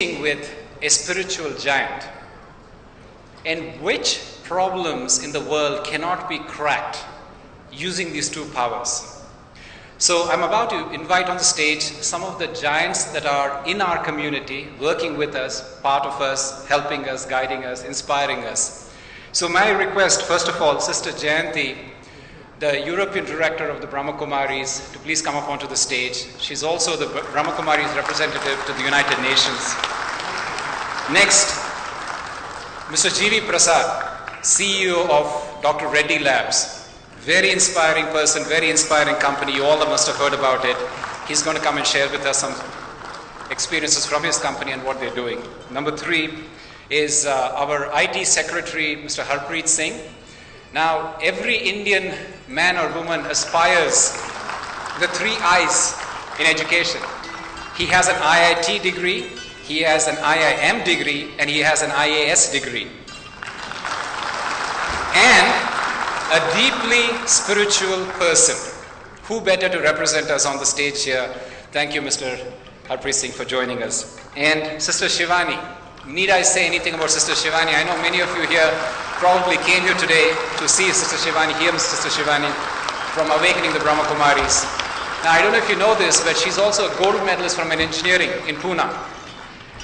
with a spiritual giant, and which problems in the world cannot be cracked using these two powers. So I'm about to invite on the stage some of the giants that are in our community, working with us, part of us, helping us, guiding us, inspiring us. So my request, first of all, Sister Jayanti, the European Director of the Brahma Kumaris, to please come up onto the stage. She's also the Brahma Kumaris representative to the United Nations. Next, Mr. G.V. Prasad, CEO of Dr. Reddy Labs. Very inspiring person, very inspiring company. You all must have heard about it. He's going to come and share with us some experiences from his company and what they're doing. Number 3 is our IT Secretary, Mr. Harpreet Singh. Now, every Indian man or woman aspires the 3 I's in education. He has an IIT degree, he has an IIM degree, and he has an IAS degree. And a deeply spiritual person. Who better to represent us on the stage here? Thank you, Mr. Harpreet Singh, for joining us. And Sister Shivani. Need I say anything about Sister Shivani? I know many of you here probably came here today to see Sister Shivani, hear Sister Shivani from Awakening the Brahma Kumaris. Now, I don't know if you know this, but she's also a gold medalist from engineering in Pune.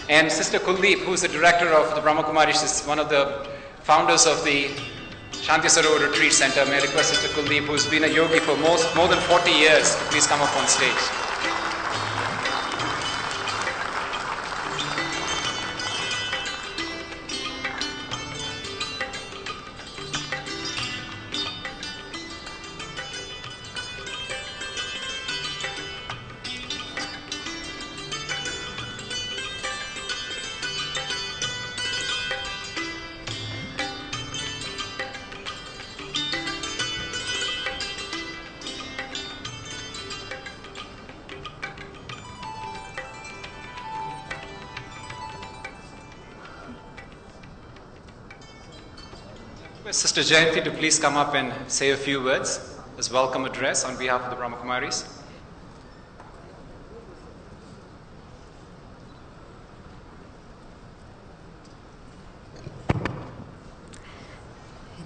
And Sister Kuldeep, who's the director of the Brahma Kumaris, is one of the founders of the Shanti Sarovar Retreat Center. May I request Sister Kuldeep, who's been a yogi for more than 40 years, to please come up on stage. Sister Jayanti to please come up and say a few words as welcome address on behalf of the Brahma Kumaris.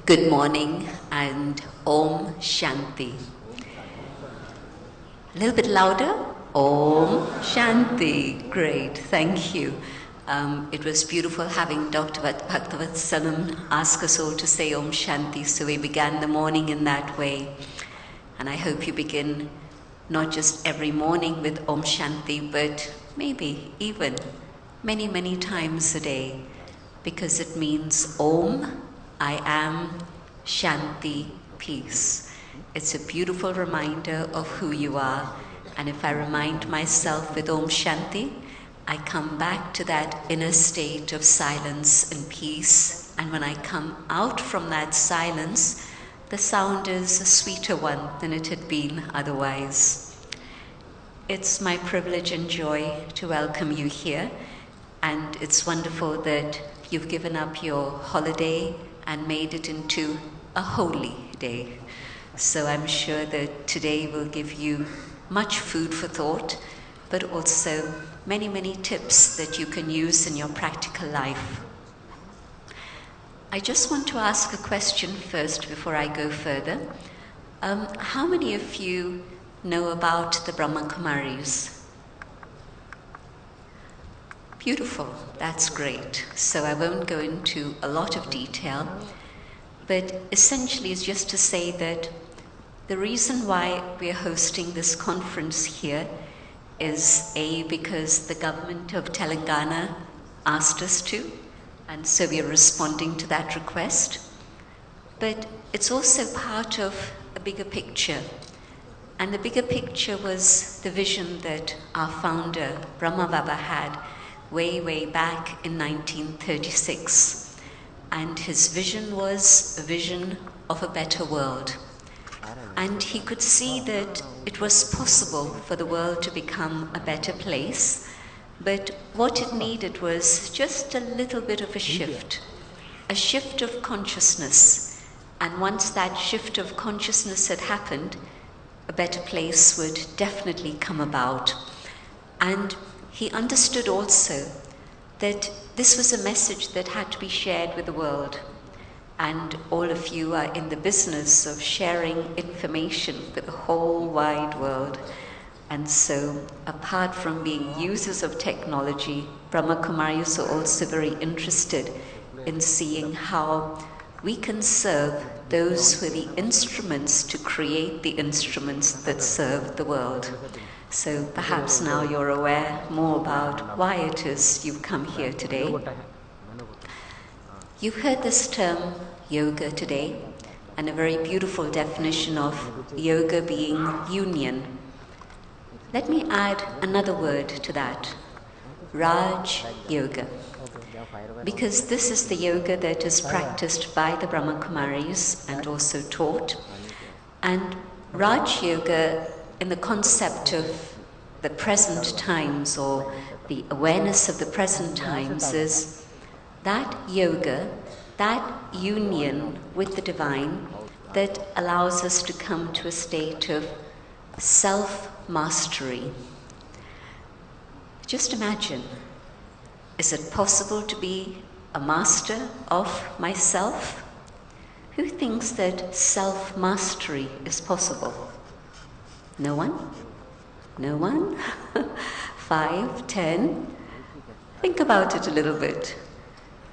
Good morning and Om Shanti. A little bit louder. Om Shanti. Great, thank you. It was beautiful having Dr. Bhaktavatsalam ask us all to say Om Shanti, so we began the morning in that way. And I hope you begin not just every morning with Om Shanti, but maybe even many, many times a day, because it means Om, I am, Shanti, peace. It's a beautiful reminder of who you are. And if I remind myself with Om Shanti, I come back to that inner state of silence and peace, and when I come out from that silence, the sound is a sweeter one than it had been otherwise. It's my privilege and joy to welcome you here, and it's wonderful that you've given up your holiday and made it into a holy day. So I'm sure that today will give you much food for thought, but also many, many tips that you can use in your practical life. I just want to ask a question first before I go further. How many of you know about the Brahma Kumaris? Beautiful, that's great. So I won't go into a lot of detail, but essentially it's just to say that the reason why we're hosting this conference here is because the government of Telangana asked us to, and so we are responding to that request. But it's also part of a bigger picture. And the bigger picture was the vision that our founder, Brahma Baba, had way, way back in 1936. And his vision was a vision of a better world. And he could see that it was possible for the world to become a better place, but what it needed was just a little bit of a shift of consciousness. And once that shift of consciousness had happened, a better place would definitely come about. And he understood also that this was a message that had to be shared with the world. And all of you are in the business of sharing information with the whole wide world. And so, apart from being users of technology, Brahma Kumaris are also very interested in seeing how we can serve those who are the instruments to create the instruments that serve the world. So perhaps now you're aware more about why it is you've come here today. You've heard this term yoga today, and a very beautiful definition of yoga being union. Let me add another word to that, Raj Yoga. Because this is the yoga that is practiced by the Brahma Kumaris and also taught. And Raj Yoga, in the concept of the present times or the awareness of the present times, is that yoga, that union with the divine that allows us to come to a state of self-mastery. Just imagine, is it possible to be a master of myself? Who thinks that self-mastery is possible? No one? No one? 5, 10? Think about it a little bit.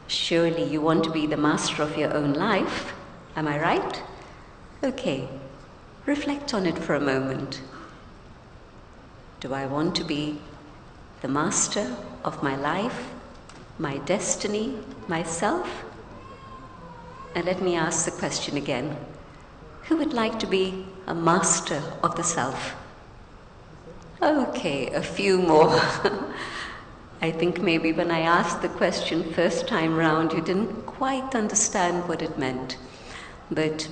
Surely you want to be the master of your own life, am I right? Okay, reflect on it for a moment. Do I want to be the master of my life, my destiny, myself? And let me ask the question again. Who would like to be a master of the self? Okay, a few more. I think maybe when I asked the question first time round, you didn't quite understand what it meant. But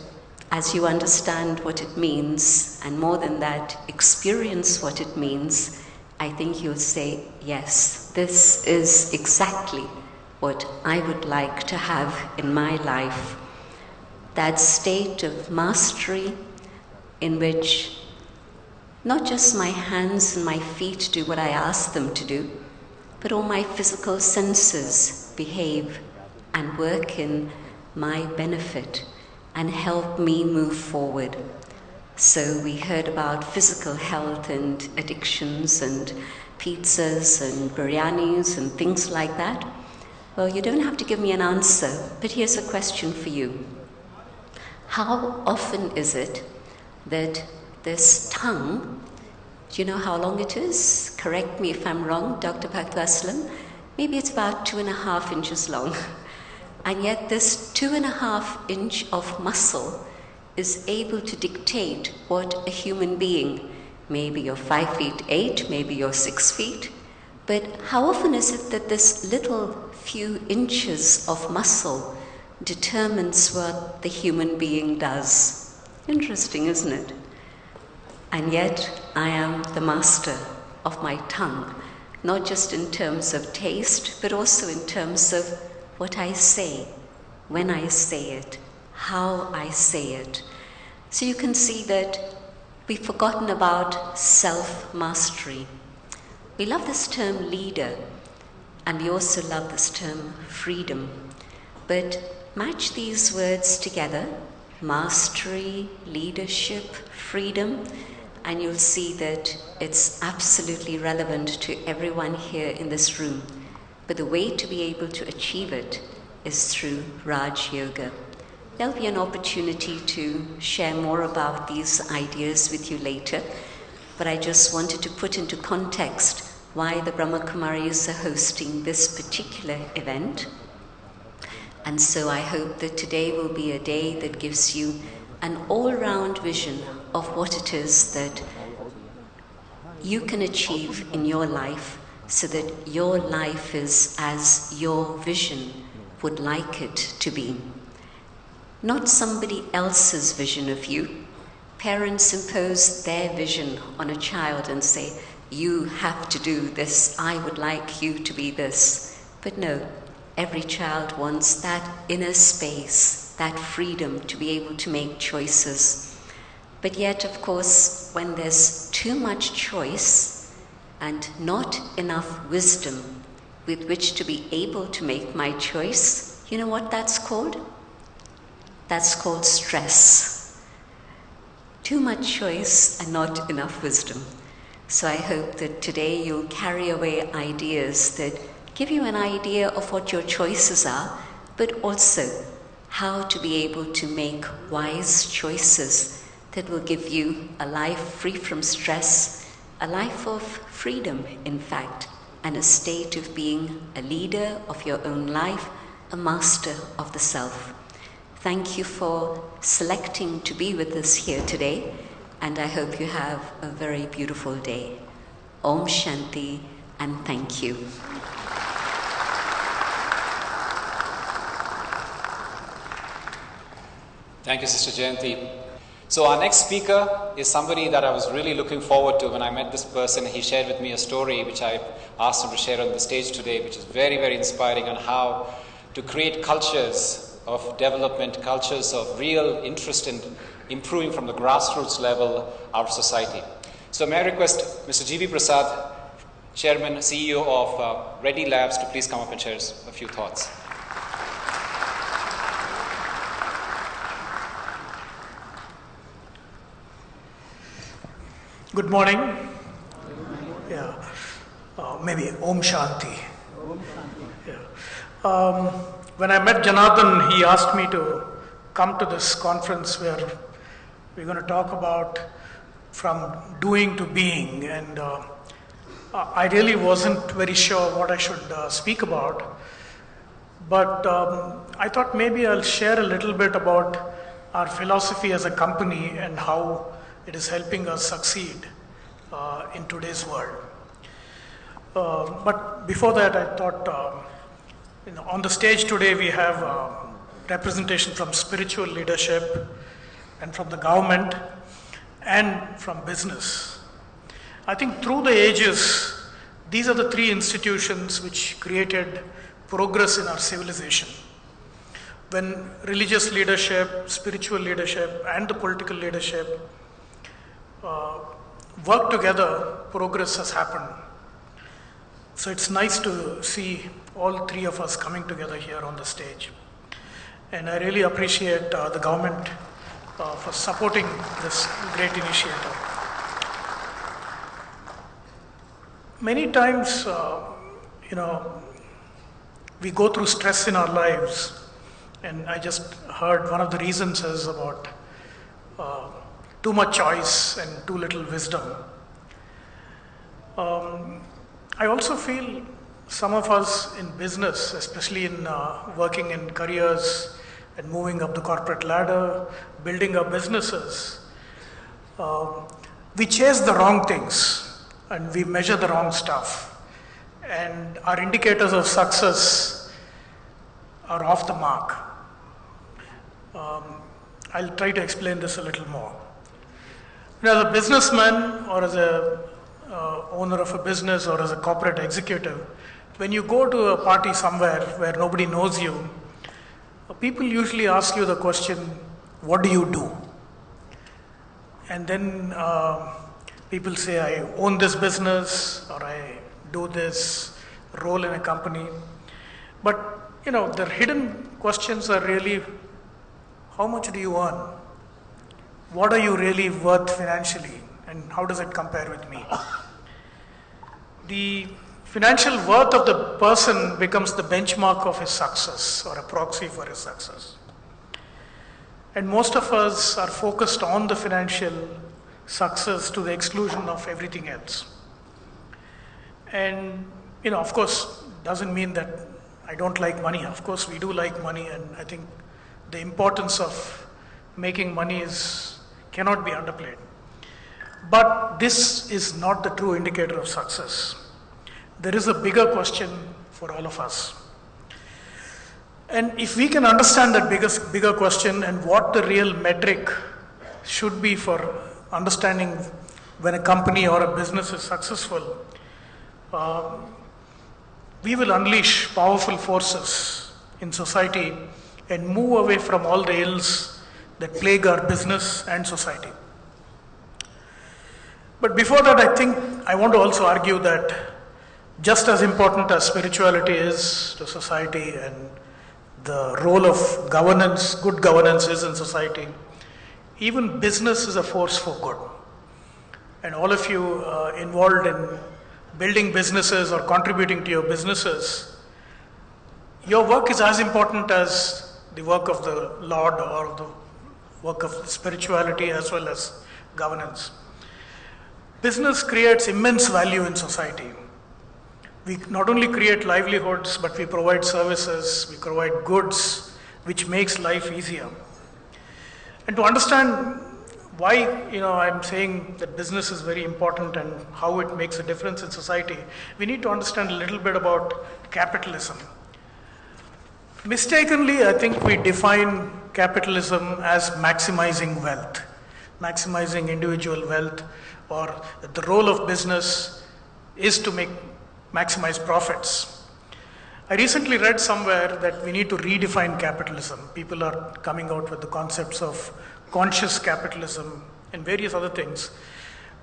as you understand what it means, and more than that, experience what it means, I think you'll say, yes, this is exactly what I would like to have in my life. That state of mastery in which not just my hands and my feet do what I ask them to do, but all my physical senses behave and work in my benefit and help me move forward. So we heard about physical health and addictions and pizzas and biryanis and things like that. Well, you don't have to give me an answer, but here's a question for you. How often is it that this tongue, do you know how long it is? Correct me if I'm wrong, Dr. Bhaktivasalam. Maybe it's about 2.5 inches long. And yet this 2.5 inch of muscle is able to dictate what a human being, maybe you're 5 feet 8, maybe you're 6 feet, but how often is it that this little few inches of muscle determines what the human being does? Interesting, isn't it? And yet I am the master of my tongue, not just in terms of taste, but also in terms of what I say, when I say it, how I say it. So you can see that we've forgotten about self-mastery. We love this term leader, and we also love this term freedom. But match these words together, mastery, leadership, freedom, and you'll see that it's absolutely relevant to everyone here in this room. But the way to be able to achieve it is through Raj Yoga. There'll be an opportunity to share more about these ideas with you later, but I just wanted to put into context why the Brahma Kumaris are hosting this particular event. And so I hope that today will be a day that gives you an all-round vision of what it is that you can achieve in your life so that your life is as your vision would like it to be. Not somebody else's vision of you. Parents impose their vision on a child and say, you have to do this, I would like you to be this. But no, every child wants that inner space, that freedom to be able to make choices. But yet, of course, when there's too much choice and not enough wisdom, with which to be able to make my choice, you know what that's called? That's called stress. Too much choice and not enough wisdom. So I hope that today you'll carry away ideas that give you an idea of what your choices are, but also how to be able to make wise choices that will give you a life free from stress, a life of freedom, in fact, and a state of being a leader of your own life, a master of the self. Thank you for selecting to be with us here today, and I hope you have a very beautiful day. Om Shanti, and thank you. Thank you, Sister Jayanti. So our next speaker is somebody that I was really looking forward to. When I met this person, he shared with me a story which I asked him to share on the stage today, which is very, very inspiring on how to create cultures of development, cultures of real interest in improving from the grassroots level our society. So may I request Mr. G.V. Prasad, Chairman, CEO of Reddy Labs, to please come up and share a few thoughts. Good morning. Yeah, maybe Om Shanti. Yeah. When I met Janathan, he asked me to come to this conference where we're going to talk about from doing to being, and I really wasn't very sure what I should speak about, but I thought maybe I'll share a little bit about our philosophy as a company and how it is helping us succeed in today's world. But before that, I thought, on the stage today we have representation from spiritual leadership and from the government and from business. I think through the ages, these are the three institutions which created progress in our civilization. When religious leadership, spiritual leadership, and the political leadership work together, progress has happened. So it's nice to see all three of us coming together here on the stage. And I really appreciate the government for supporting this great initiative. Many times, we go through stress in our lives, and I just heard one of the reasons is about too much choice and too little wisdom. I also feel some of us in business, especially in working in careers and moving up the corporate ladder, building our businesses, we chase the wrong things and we measure the wrong stuff. And our indicators of success are off the mark. I'll try to explain this a little more. As a businessman or as a owner of a business or as a corporate executive, when you go to a party somewhere where nobody knows you, people usually ask you the question, what do you do? And then people say, I own this business or I do this role in a company. But, the hidden questions are really, how much do you earn? What are you really worth financially, and how does it compare with me? The financial worth of the person becomes the benchmark of his success or a proxy for his success. And most of us are focused on the financial success to the exclusion of everything else. And, of course, doesn't mean that I don't like money. Of course, we do like money, and I think the importance of making money cannot be underplayed. But this is not the true indicator of success. There is a bigger question for all of us. And if we can understand that bigger question and what the real metric should be for understanding when a company or a business is successful, we will unleash powerful forces in society and move away from all the ills that plague our business and society. But before that, I think I want to also argue that just as important as spirituality is to society and the role of governance, good governance is in society, even business is a force for good. And all of you involved in building businesses or contributing to your businesses, your work is as important as the work of the Lord or the work of spirituality as well as governance. Business creates immense value in society. We not only create livelihoods, but we provide services, we provide goods, which makes life easier. And to understand why, I'm saying that business is very important and how it makes a difference in society, we need to understand a little bit about capitalism. Mistakenly, I think we define capitalism as maximizing wealth, maximizing individual wealth, or that the role of business is to maximize profits. I recently read somewhere that we need to redefine capitalism. People are coming out with the concepts of conscious capitalism and various other things.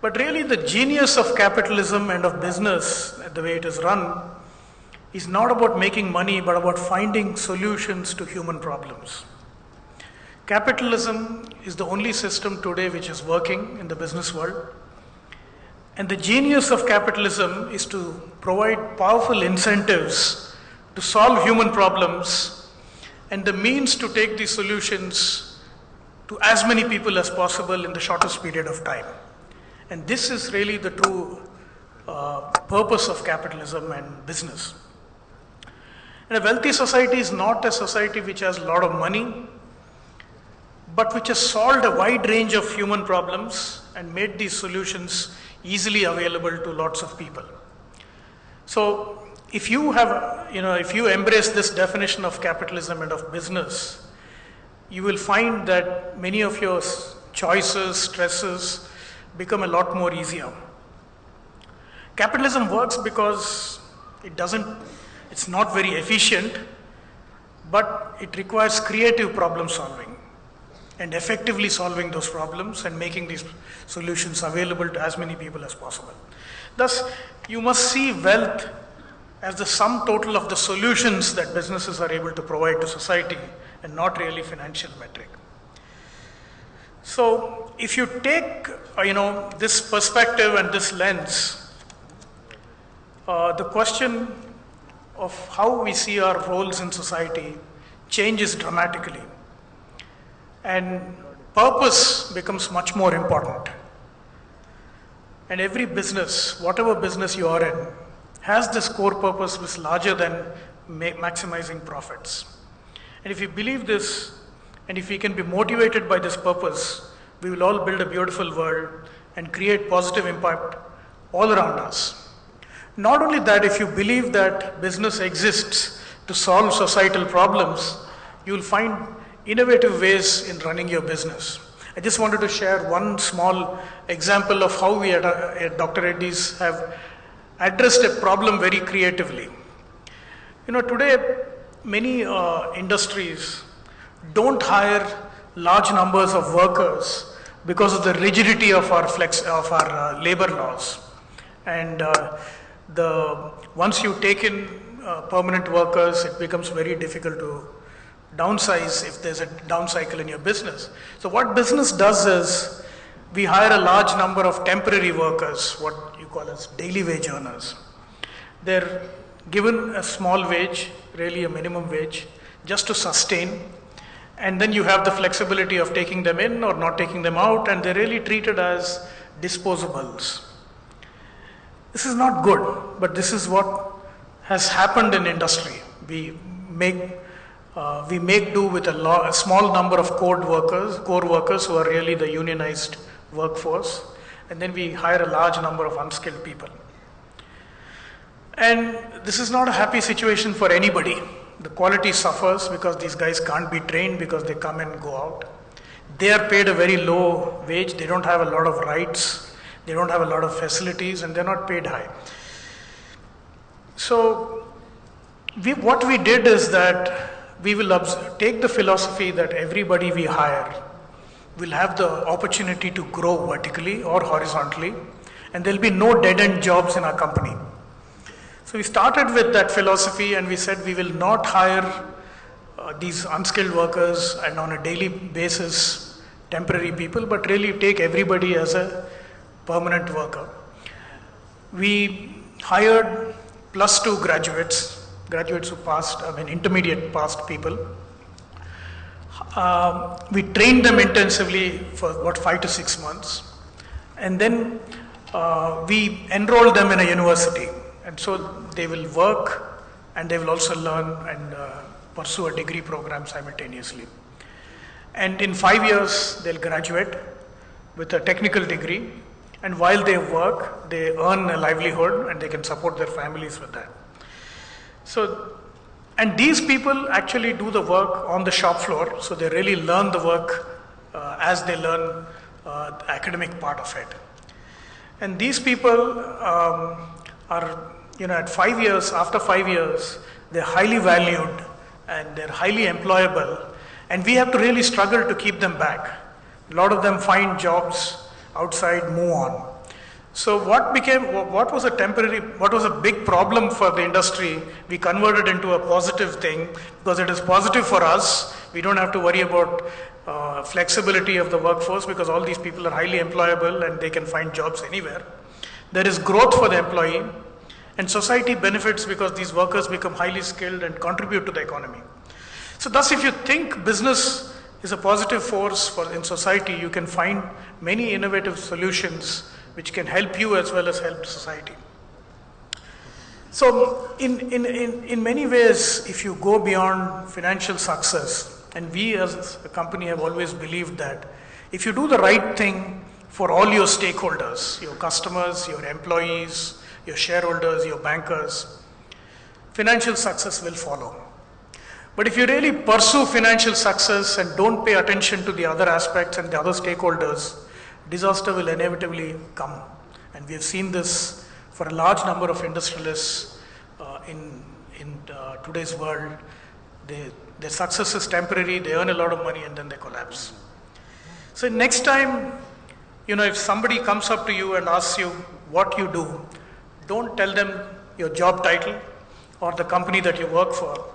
But really the genius of capitalism and of business, the way it is run, is not about making money, but about finding solutions to human problems. Capitalism is the only system today which is working in the business world. And the genius of capitalism is to provide powerful incentives to solve human problems and the means to take these solutions to as many people as possible in the shortest period of time. And this is really the true purpose of capitalism and business. And a wealthy society is not a society which has a lot of money, but which has solved a wide range of human problems and made these solutions easily available to lots of people. So if you embrace this definition of capitalism and of business, you will find that many of your choices, stresses become a lot more easier. Capitalism works because it's not very efficient, but it requires creative problem solving and effectively solving those problems and making these solutions available to as many people as possible. Thus, you must see wealth as the sum total of the solutions that businesses are able to provide to society and not really financial metric. So, if you take this perspective and this lens, the question of how we see our roles in society changes dramatically. And purpose becomes much more important. And every business, whatever business you are in, has this core purpose which is larger than maximizing profits. And if we believe this, and if we can be motivated by this purpose, we will all build a beautiful world and create positive impact all around us. Not only that, if you believe that business exists to solve societal problems, you will find innovative ways in running your business. I just wanted to share one small example of how we at Dr. Reddy's have addressed a problem very creatively. Today many industries don't hire large numbers of workers because of the rigidity of our labor laws. And once you take in permanent workers, it becomes very difficult to downsize if there's a down cycle in your business. So what business does is we hire a large number of temporary workers, what you call as daily wage earners. They're given a small wage, really a minimum wage, just to sustain. And then you have the flexibility of taking them in or not taking them out, and they're really treated as disposables. This is not good, but this is what has happened in industry. We make do with a small number of core workers who are really the unionized workforce, and then we hire a large number of unskilled people. And this is not a happy situation for anybody. The quality suffers because these guys can't be trained because they come and go out. They are paid a very low wage, they don't have a lot of rights, they don't have a lot of facilities, and they're not paid high. So what we did is that we will take the philosophy that everybody we hire will have the opportunity to grow vertically or horizontally, and there'll be no dead-end jobs in our company. So we started with that philosophy and we said we will not hire these unskilled workers and on a daily basis temporary people, but really take everybody as a permanent worker. We hired +2 graduates who passed, intermediate passed people. We trained them intensively for about 5 to 6 months. And then we enrolled them in a university. And so they will work and they will also learn and pursue a degree program simultaneously. And in 5 years, they'll graduate with a technical degree. And while they work, they earn a livelihood and they can support their families with that. So, and these people actually do the work on the shop floor. So they really learn the work as they learn the academic part of it. And these people are, at 5 years, after 5 years, they're highly valued and they're highly employable. And we have to really struggle to keep them back. A lot of them find jobs outside, move on. So what was a big problem for the industry, we converted into a positive thing because it is positive for us. We don't have to worry about flexibility of the workforce because all these people are highly employable and they can find jobs anywhere. There is growth for the employee and society benefits because these workers become highly skilled and contribute to the economy. So thus, if you think business is a positive force in society, you can find many innovative solutions which can help you as well as help society. So in many ways, if you go beyond financial success, and we as a company have always believed that if you do the right thing for all your stakeholders, your customers, your employees, your shareholders, your bankers, financial success will follow. But if you really pursue financial success and don't pay attention to the other aspects and the other stakeholders, disaster will inevitably come. And we have seen this for a large number of industrialists in today's world. Their success is temporary, they earn a lot of money and then they collapse. So next time, if somebody comes up to you and asks you what you do, don't tell them your job title or the company that you work for.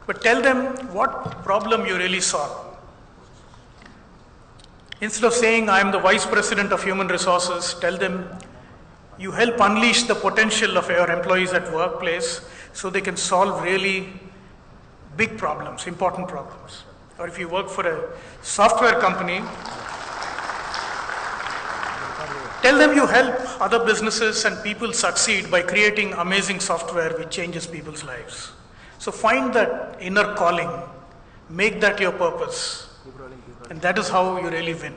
But tell them what problem you really solve. Instead of saying, I am the Vice President of Human Resources, tell them you help unleash the potential of your employees at workplace so they can solve really big problems, important problems. Or if you work for a software company, tell them you help other businesses and people succeed by creating amazing software which changes people's lives. So find that inner calling, make that your purpose, and that is how you really win.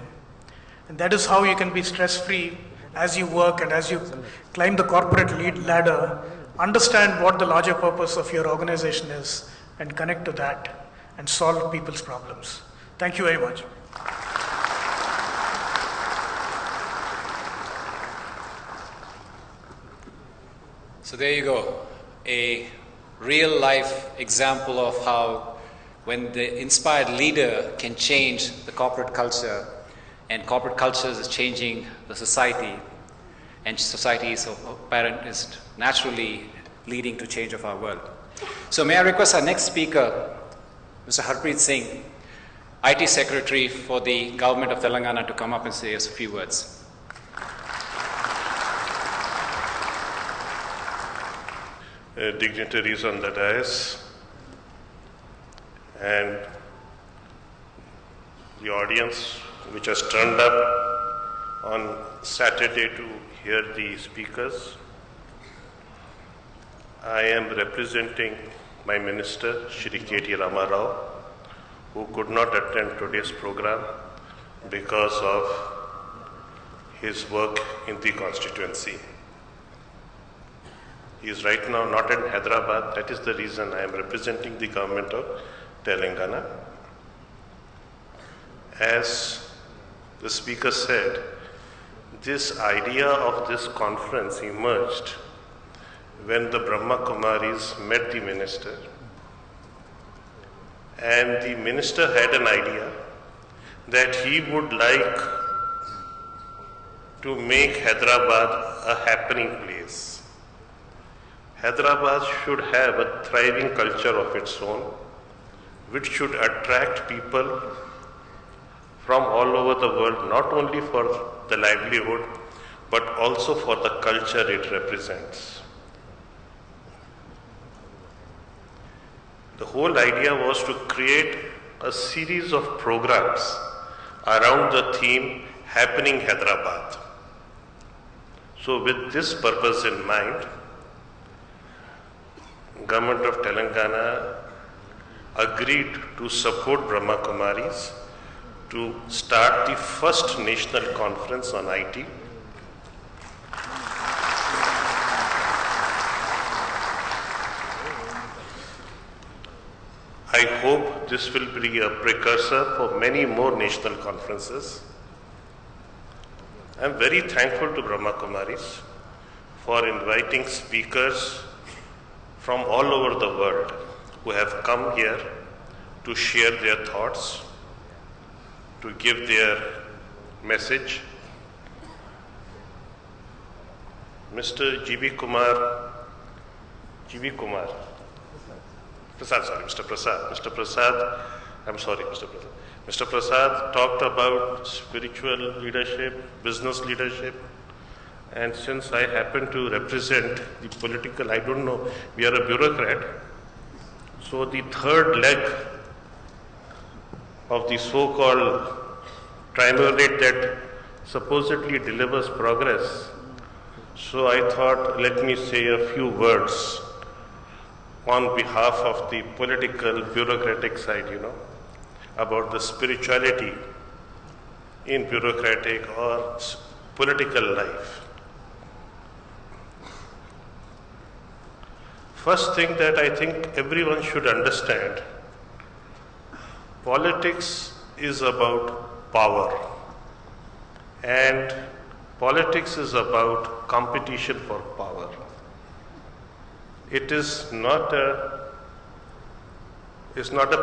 And that is how you can be stress-free as you work and as you climb the corporate ladder, understand what the larger purpose of your organization is and connect to that and solve people's problems. Thank you very much. So there you go, a real life example of how when the inspired leader can change the corporate culture, and corporate culture is changing the society, and society is naturally leading to change of our world. So may I request our next speaker, Mr. Harpreet Singh, IT Secretary for the Government of Telangana, to come up and say us a few words. Dignitaries on the dais and the audience which has turned up on Saturday to hear the speakers. I am representing my minister, Shri K.T. Rama Rao, who could not attend today's program because of his work in the constituency. He is right now not in Hyderabad. That is the reason I am representing the government of Telangana. As the speaker said, this idea of this conference emerged when the Brahma Kumaris met the minister. And the minister had an idea that he would like to make Hyderabad a happening place. Hyderabad should have a thriving culture of its own, which should attract people from all over the world, not only for the livelihood, but also for the culture it represents. The whole idea was to create a series of programs around the theme Happening Hyderabad. So with this purpose in mind, Government of Telangana agreed to support Brahma Kumaris to start the first national conference on IT. I hope this will be a precursor for many more national conferences. I am very thankful to Brahma Kumaris for inviting speakers from all over the world who have come here to share their thoughts, to give their message. Mr. G.B. Kumar, Mr. Prasad talked about spiritual leadership, business leadership, and since I happen to represent the political, I don't know, we are a bureaucrat, so the third leg of the so-called triumvirate that supposedly delivers progress. So I thought, let me say a few words on behalf of the political, bureaucratic side, about the spirituality in bureaucratic or political life. First thing that I think everyone should understand, politics is about power, and politics is about competition for power. It is not a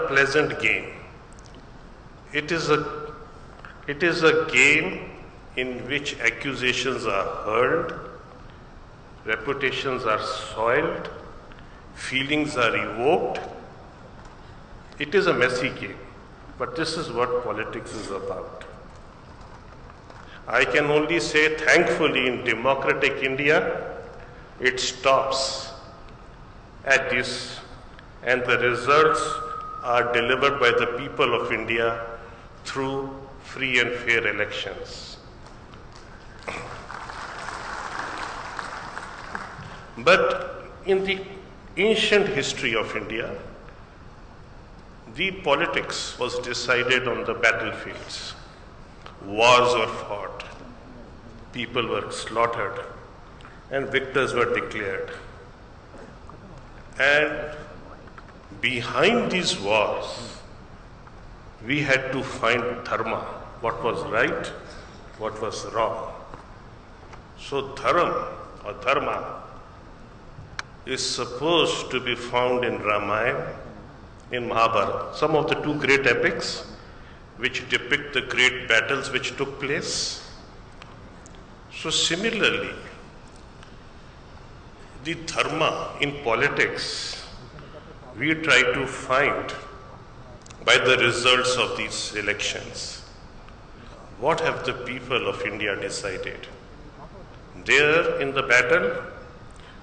pleasant game. It is a game in which accusations are hurled, reputations are soiled, feelings are evoked. It is a messy game, but this is what politics is about. I can only say, thankfully, in democratic India, it stops at this, and the results are delivered by the people of India through free and fair elections. But in the ancient history of India, the politics was decided on the battlefields. Wars were fought, people were slaughtered, and victors were declared. And behind these wars, we had to find dharma, what was right, what was wrong. So dharma is supposed to be found in Ramayana, in Mahabharata, some of the two great epics which depict the great battles which took place. So similarly, the dharma in politics, we try to find by the results of these elections. What have the people of India decided? There in the battle,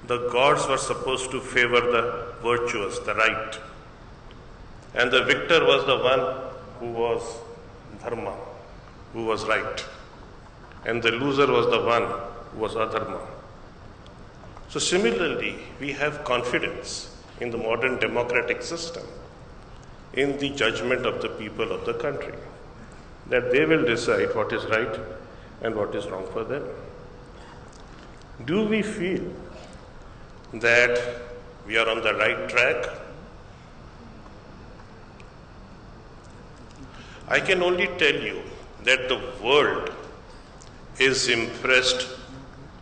the gods were supposed to favor the virtuous, the right. And the victor was the one who was dharma, who was right. And the loser was the one who was adharma. So similarly, we have confidence in the modern democratic system, in the judgment of the people of the country, that they will decide what is right and what is wrong for them. Do we feel that we are on the right track? I can only tell you that the world is impressed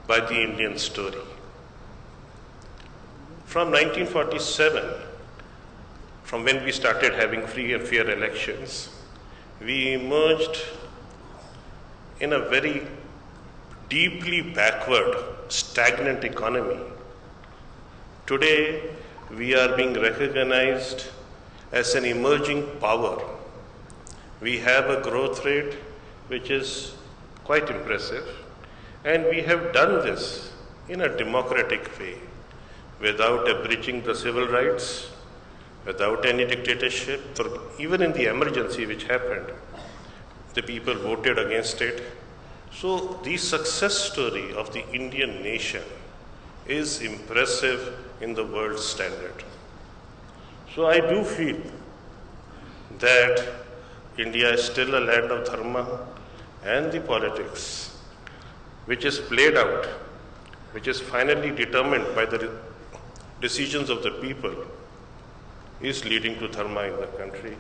by the Indian story. From 1947, from when we started having free and fair elections, we emerged in a very deeply backward, stagnant economy Today, we are being recognized as an emerging power. We have a growth rate which is quite impressive, and we have done this in a democratic way, without abridging the civil rights, without any dictatorship, or even in the emergency which happened, the people voted against it. So the success story of the Indian nation is impressive in the world standard. So I do feel that India is still a land of dharma, and the politics which is played out, which is finally determined by the decisions of the people, is leading to dharma in the country.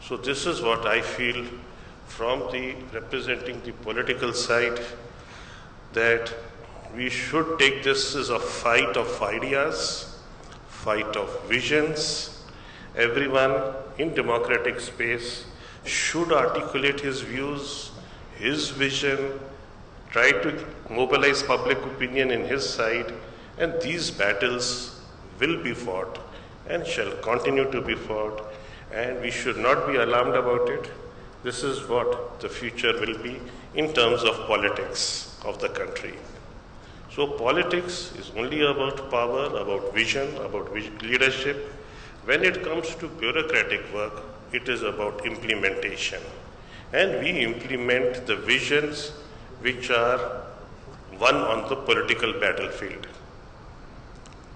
So this is what I feel from the representing the political side, that we should take this as a fight of ideas, fight of visions. Everyone in democratic space should articulate his views, his vision, try to mobilize public opinion in his side, and these battles will be fought and shall continue to be fought, and we should not be alarmed about it. This is what the future will be in terms of politics of the country. So politics is only about power, about vision, about leadership. When it comes to bureaucratic work, it is about implementation. And we implement the visions which are won on the political battlefield.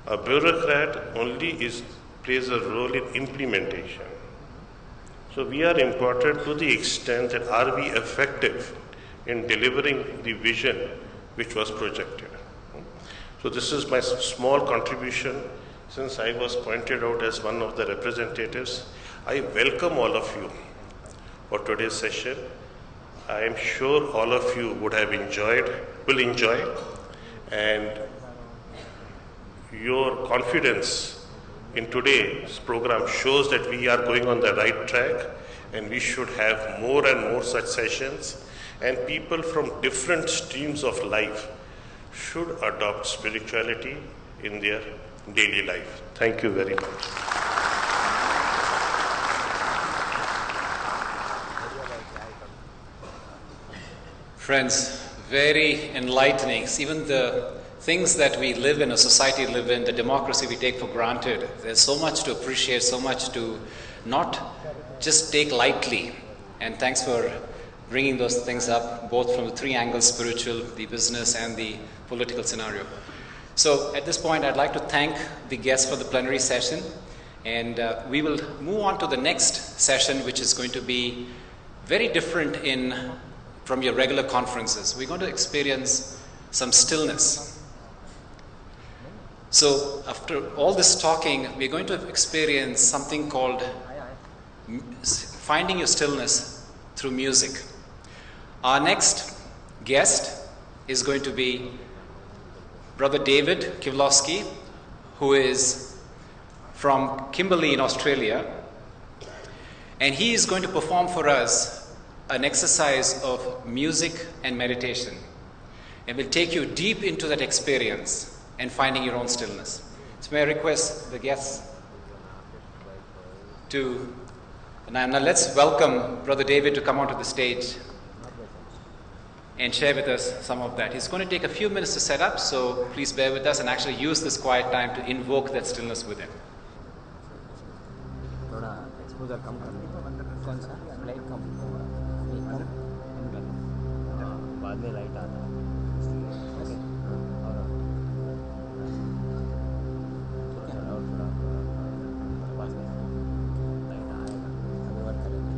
A bureaucrat only plays a role in implementation. So we are important to the extent that are we effective in delivering the vision which was projected. So this is my small contribution. Since I was pointed out as one of the representatives, I welcome all of you for today's session. I am sure all of you will enjoy, and your confidence in today's program shows that we are going on the right track, and we should have more and more such sessions, and people from different streams of life should adopt spirituality in their daily life. Thank you very much. Friends, very enlightening. Even the things that we live in, a society live in, the democracy we take for granted, there's so much to appreciate, so much to not just take lightly. And thanks for bringing those things up, both from the three angles, spiritual, the business, and the political scenario. So at this point, I'd like to thank the guests for the plenary session, and we will move on to the next session, which is going to be very different from your regular conferences. We're going to experience some stillness. So after all this talking, we're going to experience something called finding your stillness through music. Our next guest is going to be Brother David Kivlowski, who is from Kimberley in Australia, and he is going to perform for us an exercise of music and meditation, and will take you deep into that experience and finding your own stillness. So may I request the guests to, now let's welcome Brother David to come onto the stage and share with us some of that. He's going to take a few minutes to set up, so please bear with us and actually use this quiet time to invoke that stillness within. थोड़ा exposure कम कर लो, कौन सा light कम बाद में light आता है okay और थोड़ा पास में लाइट आएगा अभी वर्क करेंगे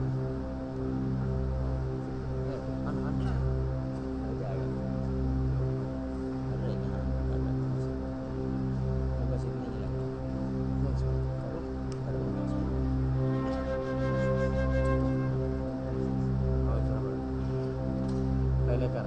पहले कर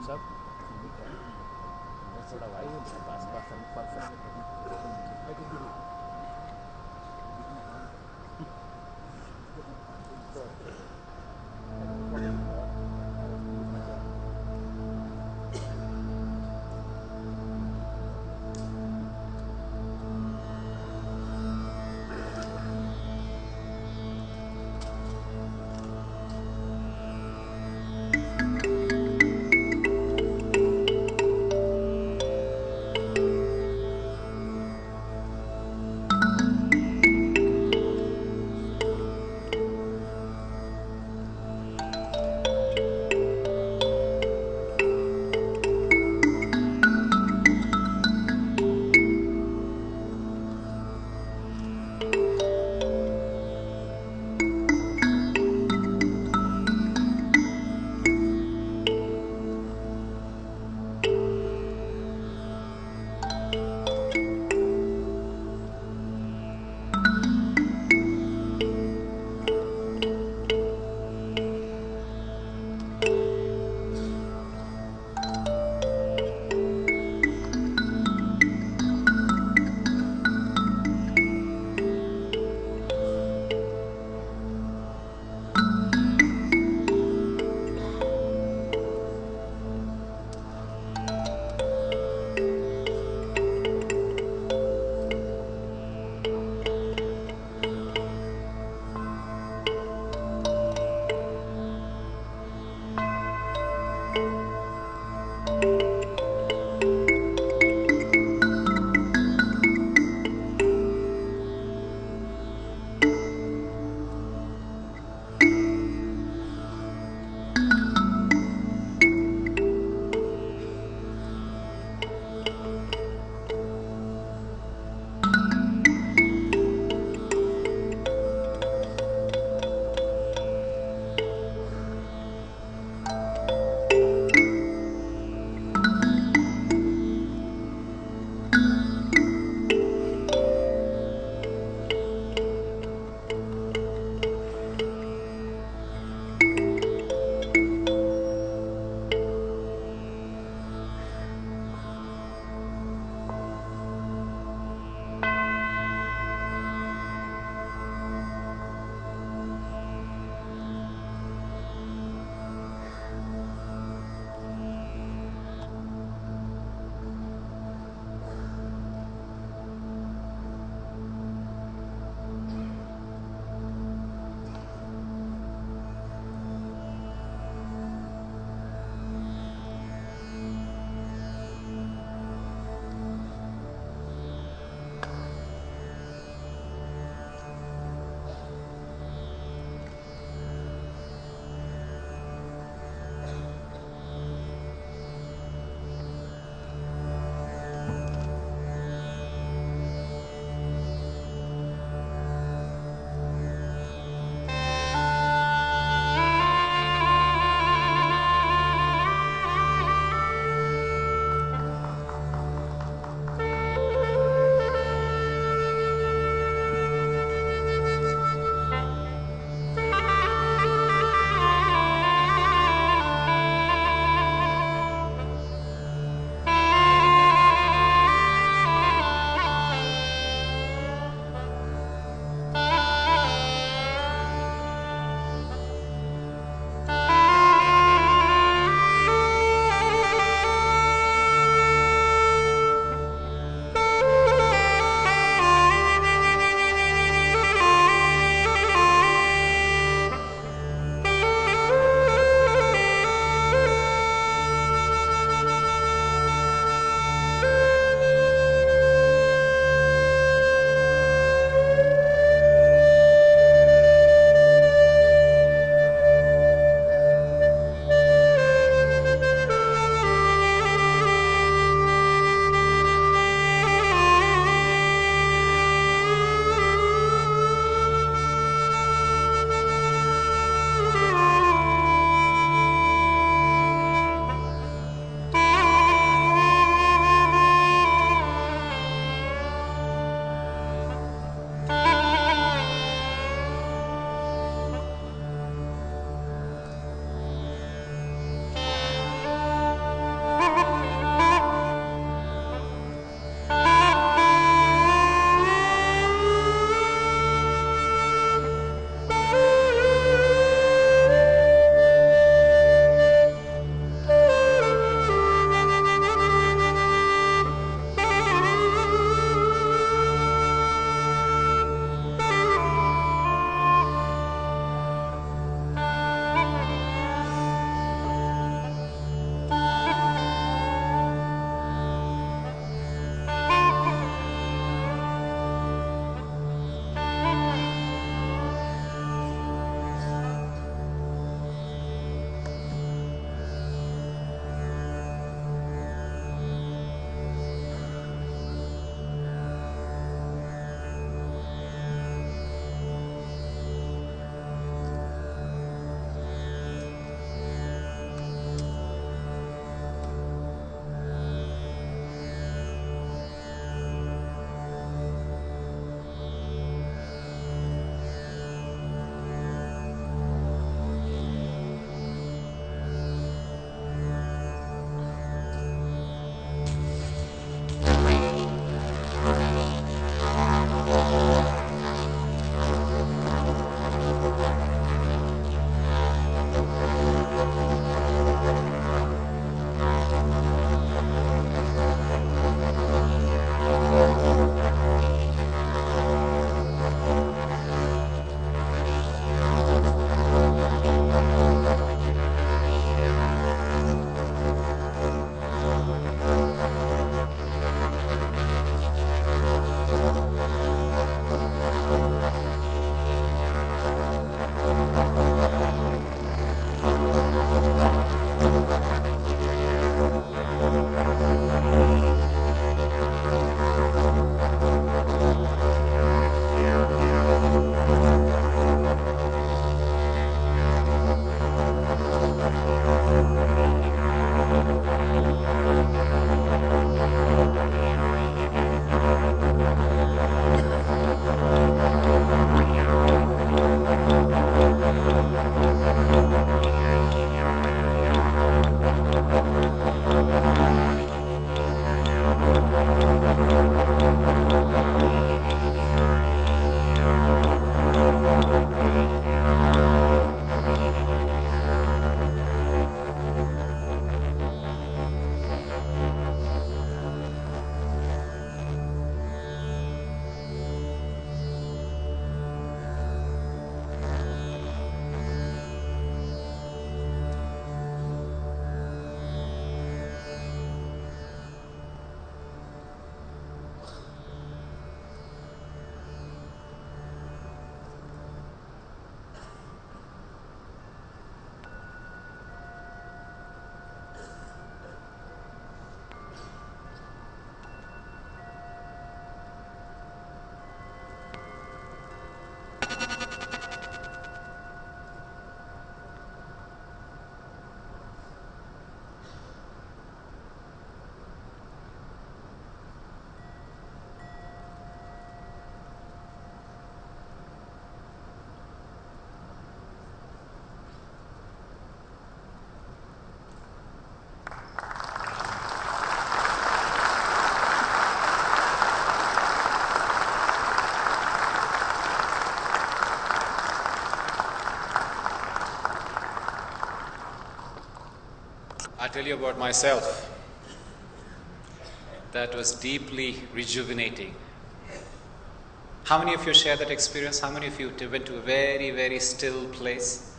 सब ठीक है, बस थोड़ा वाइफ के पास perfect tell you about myself. That was deeply rejuvenating. How many of you share that experience? How many of you went to a very, very still place?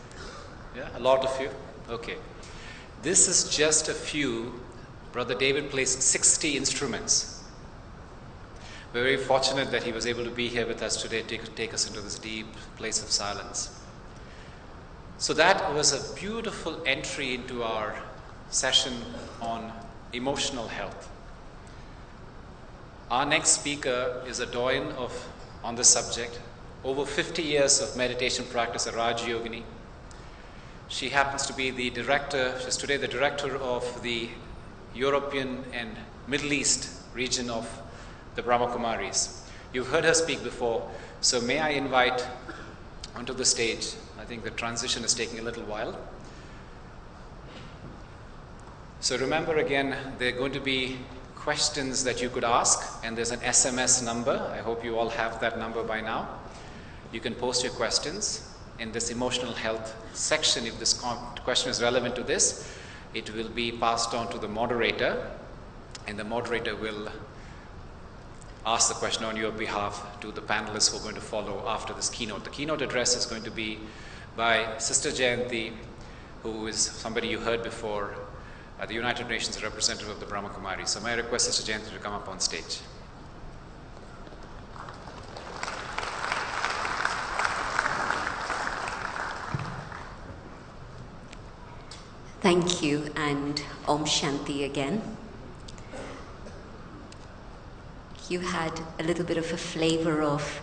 Yeah, a lot of you? Okay. This is just a few. Brother David plays 60 instruments. We're very fortunate that he was able to be here with us today to take us into this deep place of silence. So that was a beautiful entry into our session on emotional health. Our next speaker is a doyen on this subject. Over 50 years of meditation practice, a Raj Yogini. She happens to be the director, she's today the director of the European and Middle East region of the Brahma Kumaris. You've heard her speak before, so may I invite onto the stage. I think the transition is taking a little while. So remember again, there are going to be questions that you could ask, and there's an SMS number. I hope you all have that number by now. You can post your questions in this emotional health section. If this question is relevant to this, it will be passed on to the moderator, and the moderator will ask the question on your behalf to the panelists who are going to follow after this keynote. The keynote address is going to be by Sister Jayanti, who is somebody you heard before, the United Nations representative of the Brahma Kumaris. So may I request Sister Janti to come up on stage. Thank you, and Om Shanti again. You had a little bit of a flavor of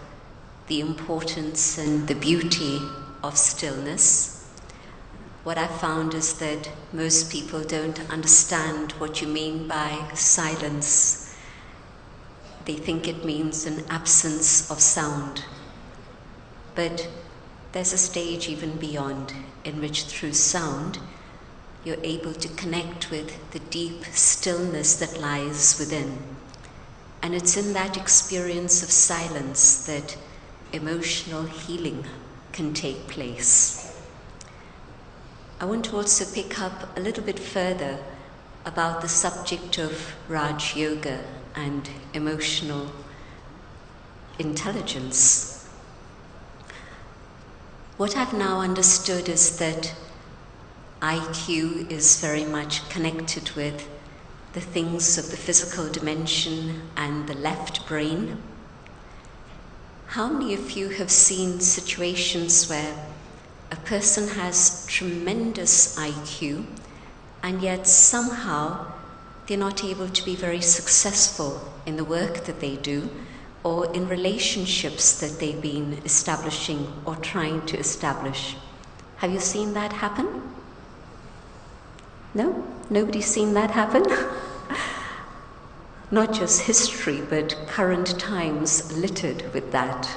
the importance and the beauty of stillness. What I found is that most people don't understand what you mean by silence. They think it means an absence of sound. But there's a stage even beyond, in which through sound, you're able to connect with the deep stillness that lies within. And it's in that experience of silence that emotional healing can take place. I want to also pick up a little bit further about the subject of Raj Yoga and emotional intelligence. What I've now understood is that IQ is very much connected with the things of the physical dimension and the left brain. How many of you have seen situations where a person has tremendous IQ and yet somehow they're not able to be very successful in the work that they do or in relationships that they've been establishing or trying to establish? Have you seen that happen? No? Nobody's seen that happen? Not just history, but current times littered with that.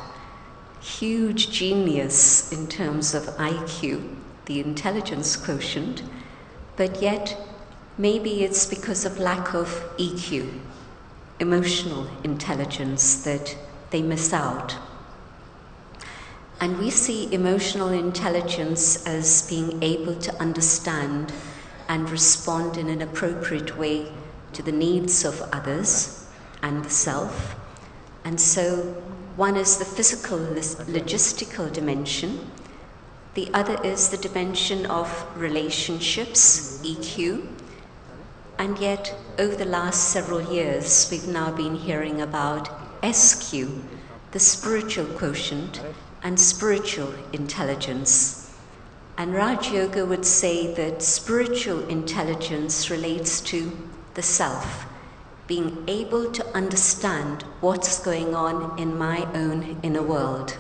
Huge genius in terms of IQ, the intelligence quotient, but yet maybe it's because of lack of EQ, emotional intelligence, that they miss out. And we see emotional intelligence as being able to understand and respond in an appropriate way to the needs of others and the self. And so one is the physical, logistical dimension. The other is the dimension of relationships, EQ. And yet, over the last several years, we've now been hearing about SQ, the spiritual quotient, and spiritual intelligence. And Raj Yoga would say that spiritual intelligence relates to the self, being able to understand what's going on in my own inner world.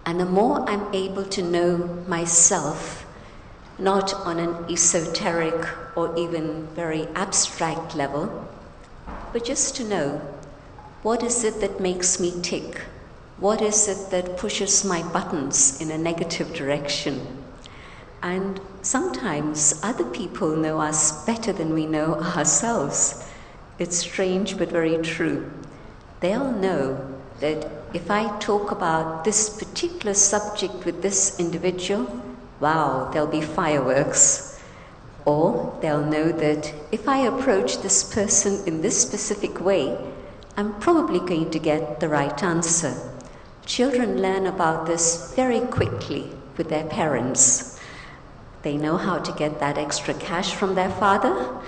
And the more I'm able to know myself, not on an esoteric or even very abstract level, but just to know, what is it that makes me tick? What is it that pushes my buttons in a negative direction? And sometimes other people know us better than we know ourselves. It's strange but very true. They'll know that if I talk about this particular subject with this individual, wow, there'll be fireworks. Or they'll know that if I approach this person in this specific way, I'm probably going to get the right answer. Children learn about this very quickly with their parents. They know how to get that extra cash from their father.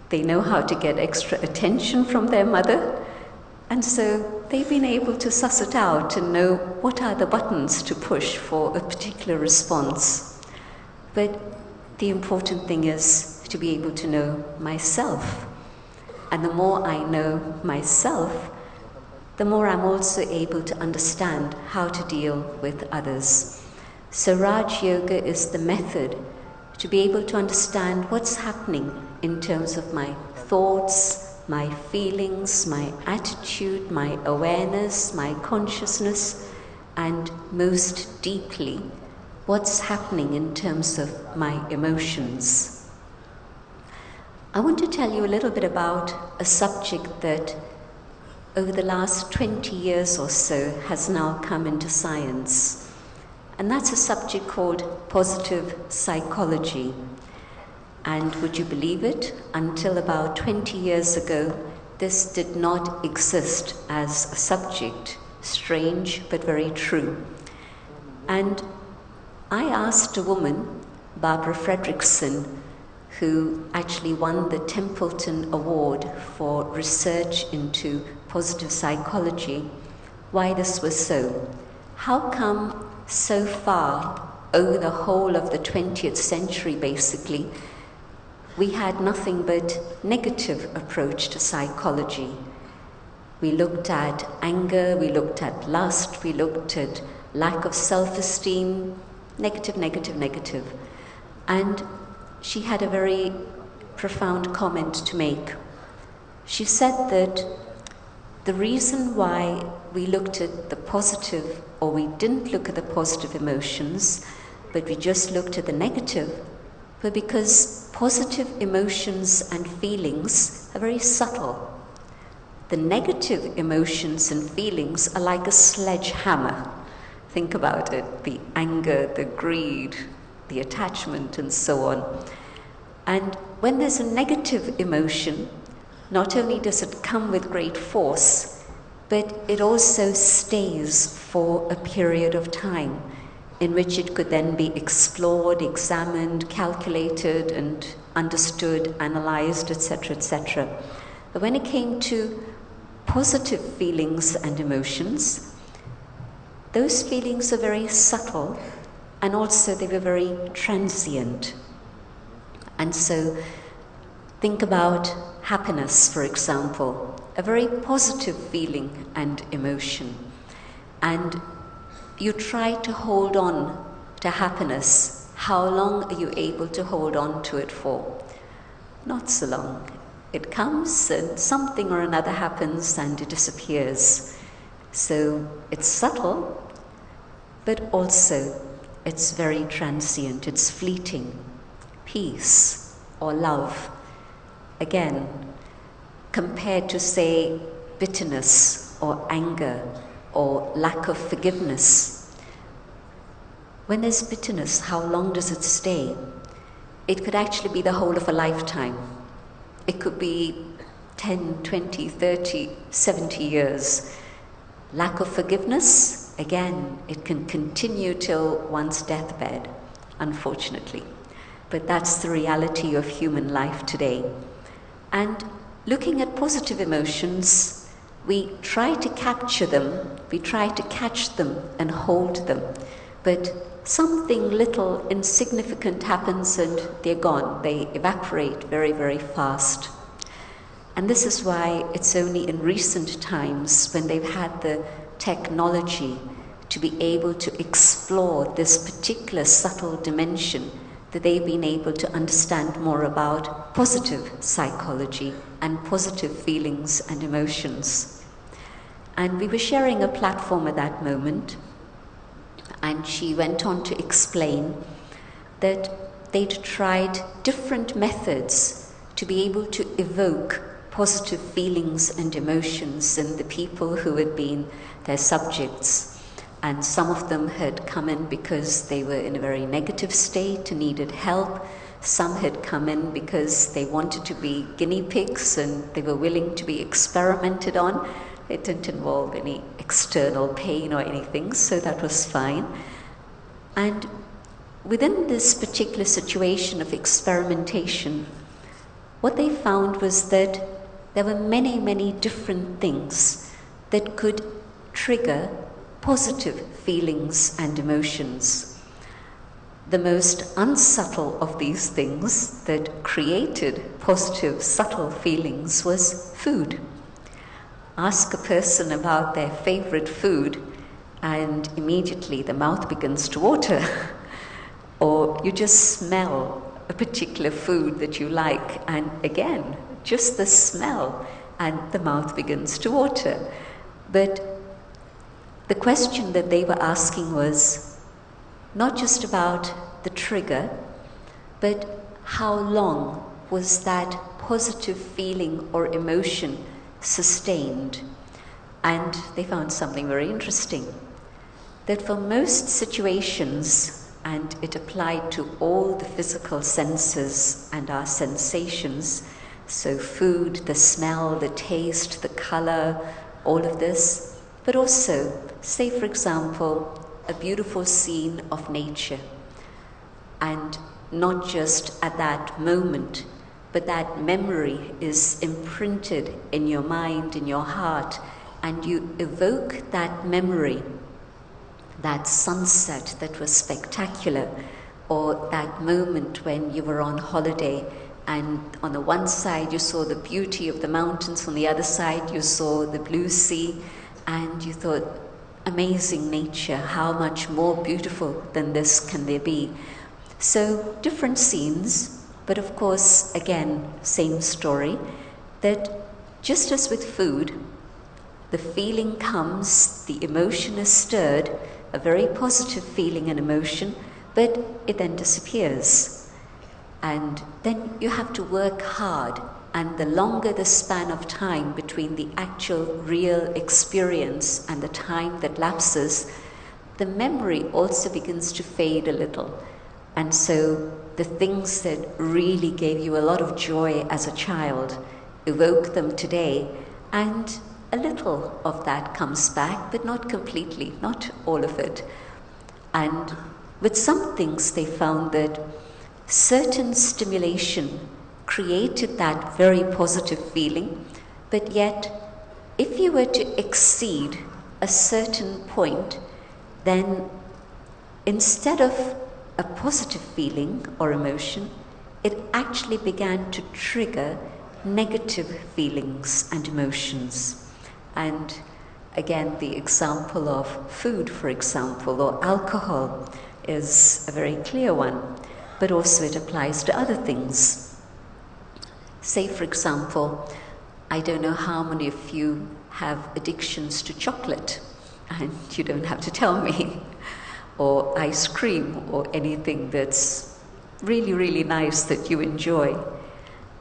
They know how to get extra attention from their mother. And so they've been able to suss it out and know what are the buttons to push for a particular response. But the important thing is to be able to know myself. And the more I know myself, the more I'm also able to understand how to deal with others. So Raj Yoga is the method to be able to understand what's happening in terms of my thoughts, my feelings, my attitude, my awareness, my consciousness, and most deeply, what's happening in terms of my emotions. I want to tell you a little bit about a subject that over the last 20 years or so has now come into science. And that's a subject called positive psychology. And would you believe it? Until about 20 years ago, this did not exist as a subject. Strange, but very true. And I asked a woman, Barbara Fredrickson, who actually won the Templeton Award for research into positive psychology, why this was so. How come so far, over the whole of the 20th century basically, we had nothing but negative approach to psychology? We looked at anger, we looked at lust, we looked at lack of self-esteem, negative, negative, negative. And she had a very profound comment to make. She said that the reason why we looked at the positive, or we didn't look at the positive emotions, but we just looked at the negative, were because positive emotions and feelings are very subtle. The negative emotions and feelings are like a sledgehammer. Think about it, the anger, the greed, the attachment, and so on. And when there's a negative emotion, not only does it come with great force, but it also stays for a period of time in which it could then be explored, examined, calculated, and understood, analyzed, etc., etc. But when it came to positive feelings and emotions, those feelings are very subtle, and also they were very transient. And so think about happiness, for example, a very positive feeling and emotion. And you try to hold on to happiness. How long are you able to hold on to it for? Not so long. It comes and something or another happens and it disappears. So it's subtle, but also it's very transient, it's fleeting. Peace or love, again, compared to, say, bitterness or anger or lack of forgiveness. When there's bitterness, how long does it stay? It could actually be the whole of a lifetime. It could be 10, 20, 30, 70 years. Lack of forgiveness, again, it can continue till one's deathbed, unfortunately. But that's the reality of human life today. And looking at positive emotions, we try to capture them, we try to catch them and hold them. But something little insignificant happens and they're gone. They evaporate very, very fast. And this is why it's only in recent times, when they've had the technology to be able to explore this particular subtle dimension, that they've been able to understand more about positive psychology and positive feelings and emotions. And we were sharing a platform at that moment, and she went on to explain that they'd tried different methods to be able to evoke positive feelings and emotions in the people who had been their subjects. And some of them had come in because they were in a very negative state and needed help. Some had come in because they wanted to be guinea pigs and they were willing to be experimented on. It didn't involve any external pain or anything, so that was fine. And within this particular situation of experimentation, what they found was that there were many, many different things that could trigger positive feelings and emotions. The most unsubtle of these things that created positive, subtle feelings was food. Ask a person about their favorite food, and immediately the mouth begins to water. Or you just smell a particular food that you like, and again, just the smell, and the mouth begins to water. But the question that they were asking was not just about the trigger, but how long was that positive feeling or emotion sustained? And they found something very interesting, that for most situations, and it applied to all the physical senses and our sensations, so food, the smell, the taste, the color, all of this, but also, say for example, a beautiful scene of nature, and not just at that moment, but that memory is imprinted in your mind, in your heart, and you evoke that memory, that sunset that was spectacular, or that moment when you were on holiday and on the one side you saw the beauty of the mountains, on the other side you saw the blue sea, and you thought, amazing nature, how much more beautiful than this can there be? So different scenes, but of course, again, same story, that just as with food, the feeling comes, the emotion is stirred, a very positive feeling and emotion, but it then disappears. And then you have to work hard, and the longer the span of time between the actual real experience and the time that lapses, the memory also begins to fade a little. And so the things that really gave you a lot of joy as a child, evoke them today, and a little of that comes back, but not completely, not all of it. And with some things they found that certain stimulation created that very positive feeling, but yet if you were to exceed a certain point, then instead of a positive feeling or emotion, it actually began to trigger negative feelings and emotions. And again, the example of food, for example, or alcohol is a very clear one, but also it applies to other things. Say, for example, I don't know how many of you have addictions to chocolate, and you don't have to tell me, or ice cream, or anything that's really, really nice that you enjoy.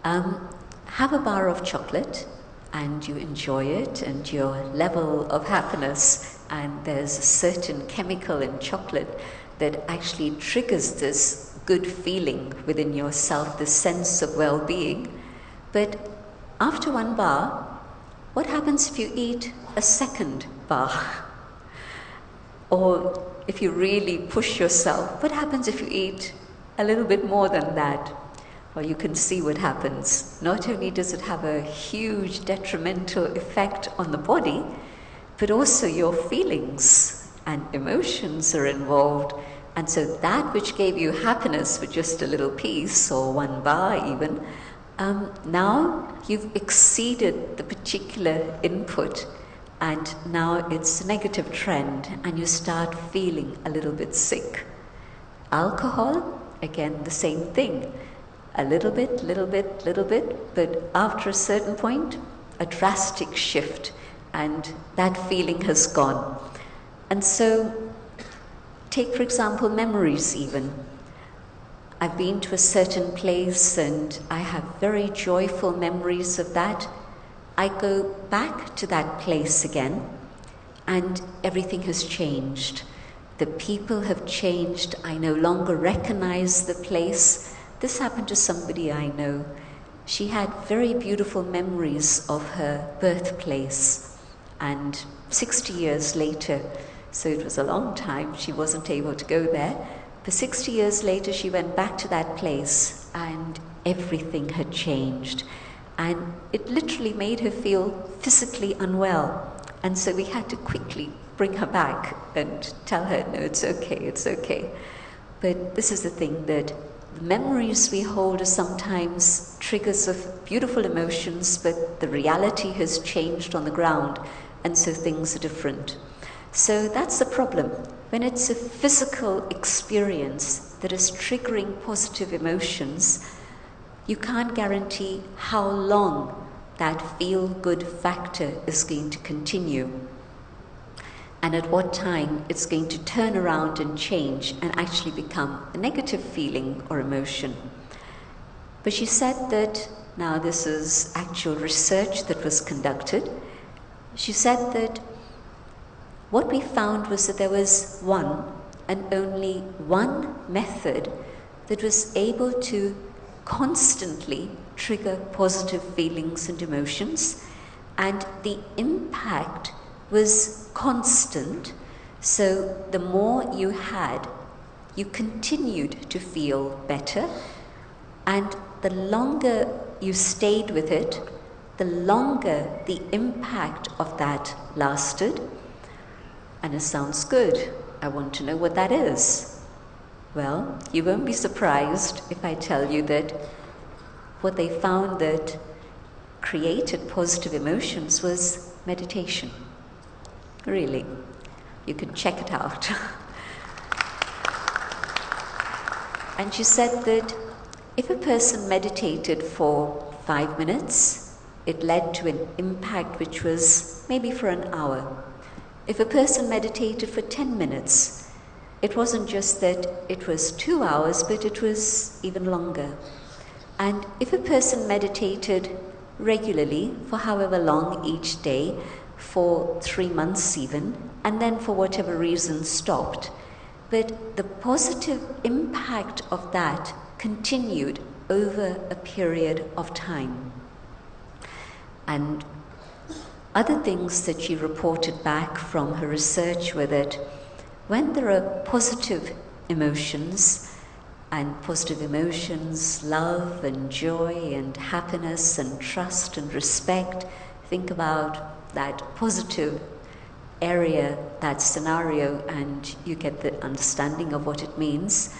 Have a bar of chocolate, and you enjoy it, and your level of happiness, and there's a certain chemical in chocolate that actually triggers this good feeling within yourself, this sense of well-being. But after one bar, what happens if you eat a second bar? Or if you really push yourself, what happens if you eat a little bit more than that? Well, you can see what happens. Not only does it have a huge detrimental effect on the body, but also your feelings and emotions are involved. And so that which gave you happiness with just a little piece or one bar even, now you've exceeded the particular input, and now it's a negative trend, and you start feeling a little bit sick. Alcohol, again, the same thing. A little bit, but after a certain point, a drastic shift, and that feeling has gone. And so, take for example memories even. I've been to a certain place and I have very joyful memories of that. I go back to that place again, and everything has changed. The people have changed. I no longer recognize the place. this happened to somebody I know. She had very beautiful memories of her birthplace, and 60 years later, so it was a long time, she wasn't able to go there, but 60 years later she went back to that place and everything had changed. And it literally made her feel physically unwell. And so we had to quickly bring her back and tell her, no, it's okay, it's okay. But this is the thing, that the memories we hold are sometimes triggers of beautiful emotions, but the reality has changed on the ground, and so things are different. So that's the problem. When it's a physical experience that is triggering positive emotions, you can't guarantee how long that feel-good factor is going to continue, and at what time it's going to turn around and change and actually become a negative feeling or emotion. But she said that, now this is actual research that was conducted, she said that what we found was that there was one and only one method that was able to constantly trigger positive feelings and emotions, and the impact was constant. So the more you had, you continued to feel better, and the longer you stayed with it, the longer the impact of that lasted. And it sounds good. I want to know what that is. Well, you won't be surprised if I tell you that what they found that created positive emotions was meditation. Really. You can check it out. And she said that if a person meditated for 5 minutes, it led to an impact which was maybe for an hour. If a person meditated for 10 minutes, it wasn't just that it was 2 hours, but it was even longer. And if a person meditated regularly for however long each day, for 3 months even, and then for whatever reason stopped, but the positive impact of that continued over a period of time. And other things that she reported back from her research were that when there are positive emotions, love and joy and happiness and trust and respect, think about that positive area, that scenario, and you get the understanding of what it means.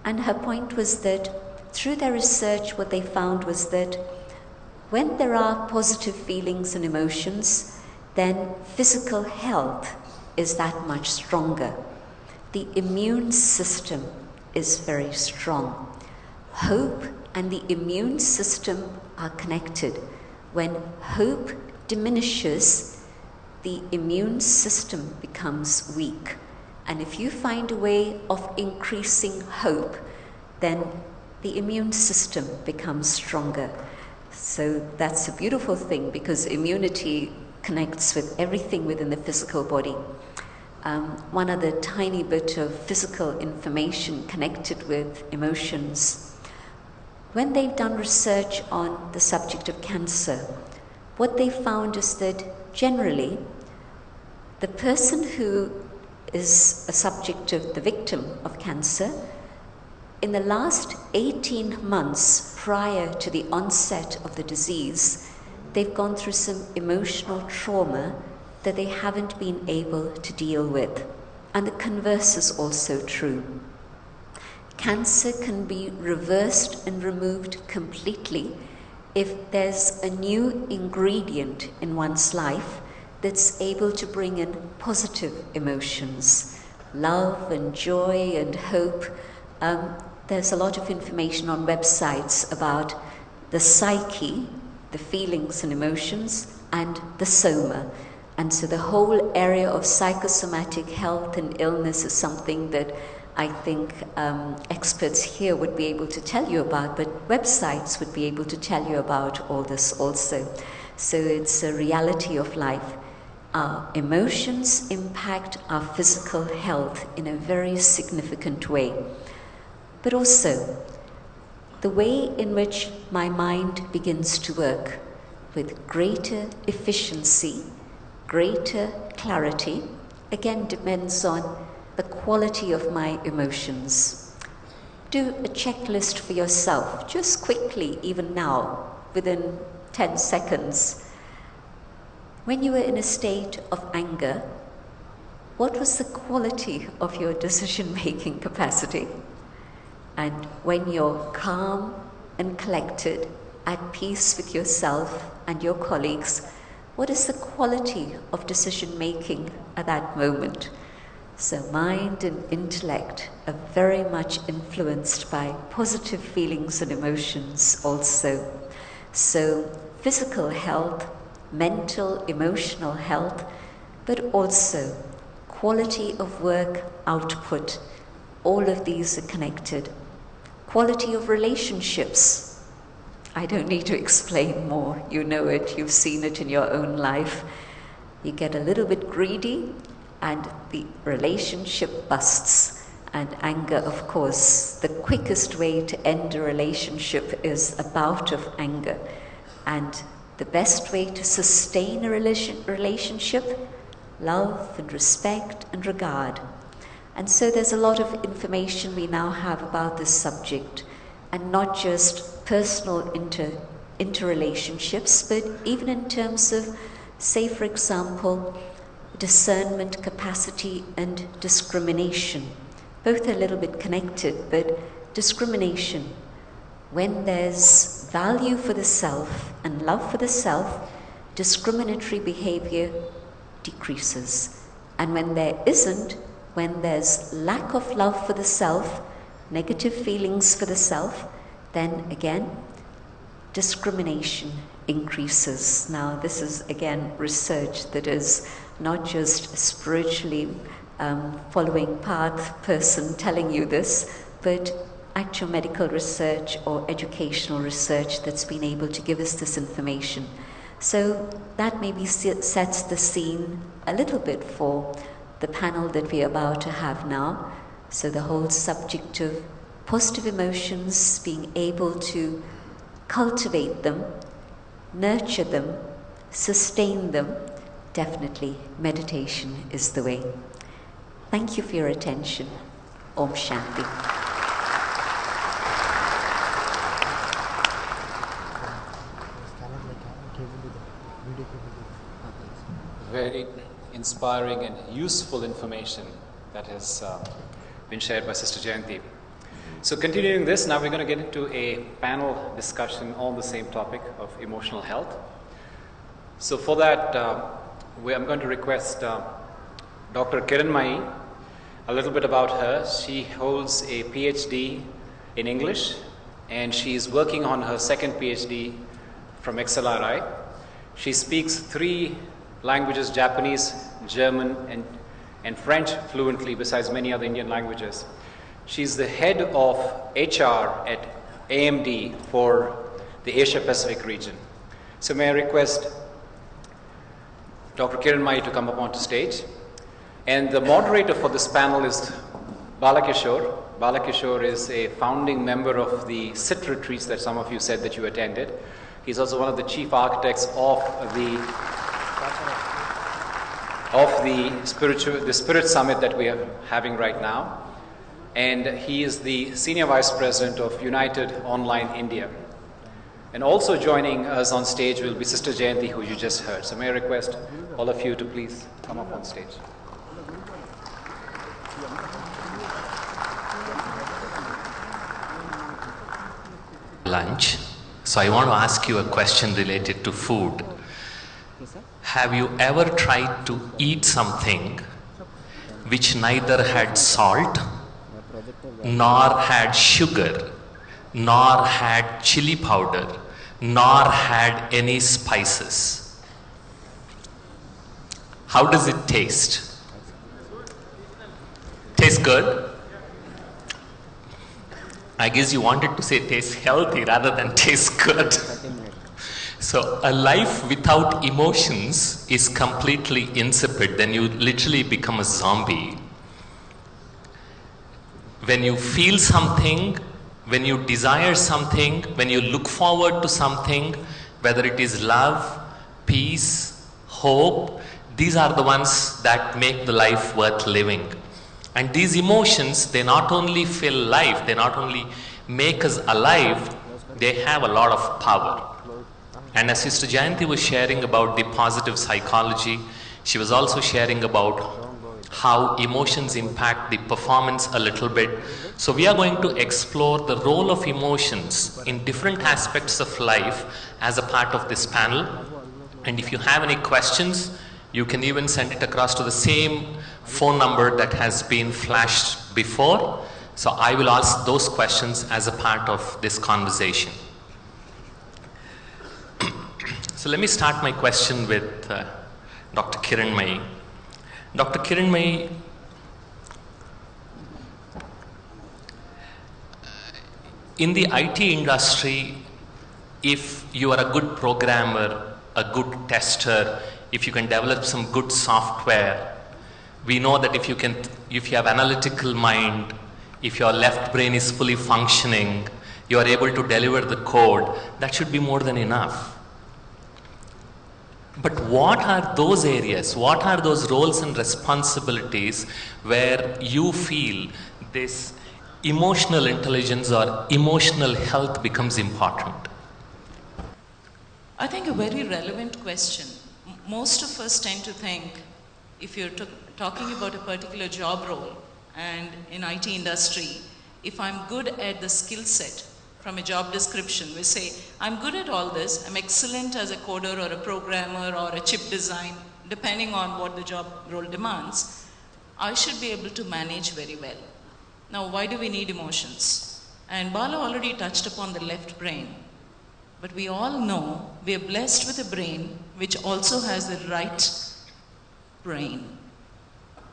And her point was that through their research, what they found was that when there are positive feelings and emotions, then physical health is that much stronger. The immune system is very strong. Hope and the immune system are connected. When hope diminishes, the immune system becomes weak. And if you find a way of increasing hope, then the immune system becomes stronger. So that's a beautiful thing, because immunity connects with everything within the physical body. One other tiny bit of physical information connected with emotions. When they've done research on the subject of cancer, what they found is that generally the person who is a subject of the victim of cancer, in the last 18 months prior to the onset of the disease, they've gone through some emotional trauma that they haven't been able to deal with. And the converse is also true. Cancer can be reversed and removed completely if there's a new ingredient in one's life that's able to bring in positive emotions, love and joy and hope. There's a lot of information on websites about the psyche, the feelings and emotions, and the soma. And so the whole area of psychosomatic health and illness is something that I think experts here would be able to tell you about, but websites would be able to tell you about all this also. So it's a reality of life. Our emotions impact our physical health in a very significant way. But also, the way in which my mind begins to work with greater efficiency, greater clarity, again depends on the quality of my emotions. Do a checklist for yourself, just quickly, even now, within 10 seconds. When you were in a state of anger, what was the quality of your decision-making capacity? And when you're calm and collected, at peace with yourself and your colleagues, what is the quality of decision-making at that moment? So mind and intellect are very much influenced by positive feelings and emotions also. So physical health, mental, emotional health, but also quality of work output, all of these are connected. Quality of relationships. I don't need to explain more. You know it, you've seen it in your own life. You get a little bit greedy and the relationship busts. And anger, of course, the quickest way to end a relationship is a bout of anger. And the best way to sustain a relationship, love and respect and regard. And so there's a lot of information we now have about this subject, and not just personal interrelationships, but even in terms of, say for example, discernment capacity and discrimination. Both are a little bit connected, but discrimination. When there's value for the self and love for the self, discriminatory behavior decreases. And when there isn't, when there's lack of love for the self, negative feelings for the self, then again, discrimination increases. Now, this is again research that is not just a spiritually following path person telling you this, but actual medical research or educational research that's been able to give us this information. So that maybe sets the scene a little bit for the panel that we're about to have now. So the whole subject of positive emotions, being able to cultivate them, nurture them, sustain them, definitely meditation is the way. Thank you for your attention. Om Shanti. Very inspiring and useful information that has been shared by Sister Jayanti. So continuing this, now we're going to get into a panel discussion on the same topic of emotional health. So for that, I'm going to request Dr. Kiranmai, a little bit about her. She holds a PhD in English, and she's working on her second PhD from XLRI. She speaks 3 languages, Japanese, German, and French fluently, besides many other Indian languages. She's the head of HR at AMD for the Asia Pacific region. So may I request Dr. Kiranmai to come up onto stage. And the moderator for this panel is Balakishore. Balakishore is a founding member of the SIT retreats that some of you said that you attended. He's also one of the chief architects of the Spirit Summit that we are having right now. And he is the Senior Vice President of United Online India. And also joining us on stage will be Sister Jayanti, who you just heard. So may I request all of you to please come up on stage. Lunch. So I want to ask you a question related to food. Have you ever tried to eat something which neither had salt, nor had sugar, nor had chili powder, nor had any spices? How does it taste? Tastes good? I guess you wanted to say tastes healthy rather than tastes good. So a life without emotions is completely insipid. Then you literally become a zombie. When you feel something, when you desire something, when you look forward to something, whether it is love, peace, hope, these are the ones that make the life worth living. And these emotions, they not only fill life, they not only make us alive, they have a lot of power. And as Sister Jayanti was sharing about the positive psychology, she was also sharing about how emotions impact the performance a little bit. So we are going to explore the role of emotions in different aspects of life as a part of this panel. And if you have any questions, you can even send it across to the same phone number that has been flashed before. So I will ask those questions as a part of this conversation. So let me start my question with Dr. Kiranmai. Dr. Kiranmai, in the IT industry, if you are a good programmer, a good tester, if you can develop some good software, we know that if you have analytical mind, if your left brain is fully functioning, you are able to deliver the code, that should be more than enough. But what are those areas, what are those roles and responsibilities where you feel this emotional intelligence or emotional health becomes important? I think a very relevant question. Most of us tend to think, if you're talking about a particular job role and in IT industry, if I'm good at the skill set from a job description, we say, I'm good at all this, I'm excellent as a coder or a programmer or a chip design, depending on what the job role demands, I should be able to manage very well. Now, why do we need emotions? And Bala already touched upon the left brain. But we all know we are blessed with a brain which also has the right brain.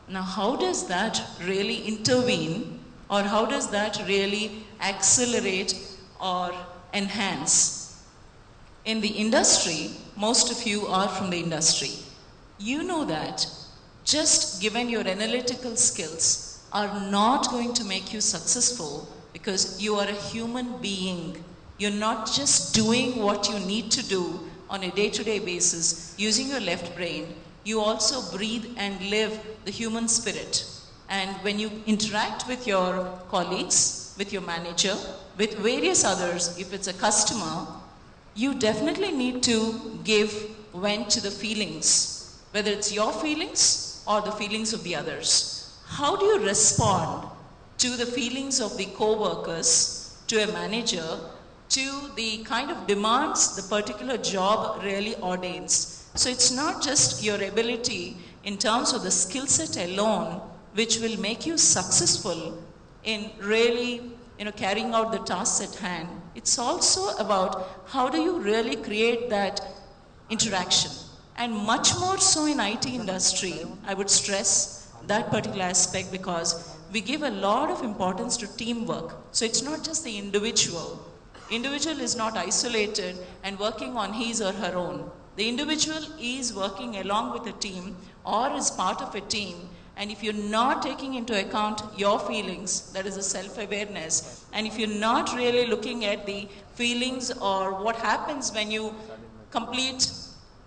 Now, how does that really intervene, or how does that really accelerate or enhance? In the industry, most of you are from the industry. You know that just given your analytical skills are not going to make you successful, because you are a human being. You're not just doing what you need to do on a day-to-day basis using your left brain. You also breathe and live the human spirit. And when you interact with your colleagues, with your manager, with various others, if it's a customer, you definitely need to give vent to the feelings, whether it's your feelings or the feelings of the others. How do you respond to the feelings of the co-workers, to a manager, to the kind of demands the particular job really ordains? So it's not just your ability in terms of the skill set alone which will make you successful in really carrying out the tasks at hand. It's also about how do you really create that interaction. And much more so in IT industry, I would stress that particular aspect, because we give a lot of importance to teamwork. So it's not just the individual. Individual is not isolated and working on his or her own. The individual is working along with a team or is part of a team. And if you're not taking into account your feelings, that is a self-awareness, and if you're not really looking at the feelings or what happens when you complete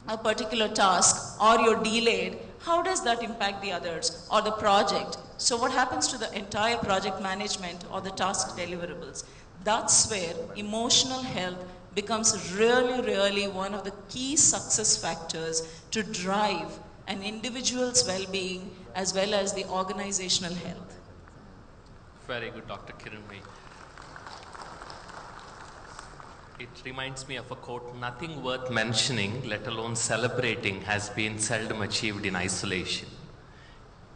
a particular task or you're delayed, how does that impact the others or the project? So what happens to the entire project management or the task deliverables? That's where emotional health becomes really, really one of the key success factors to drive an individual's well-being as well as the organizational health. Very good, Dr. Kiranmai. It reminds me of a quote, nothing worth mentioning, let alone celebrating, has been seldom achieved in isolation.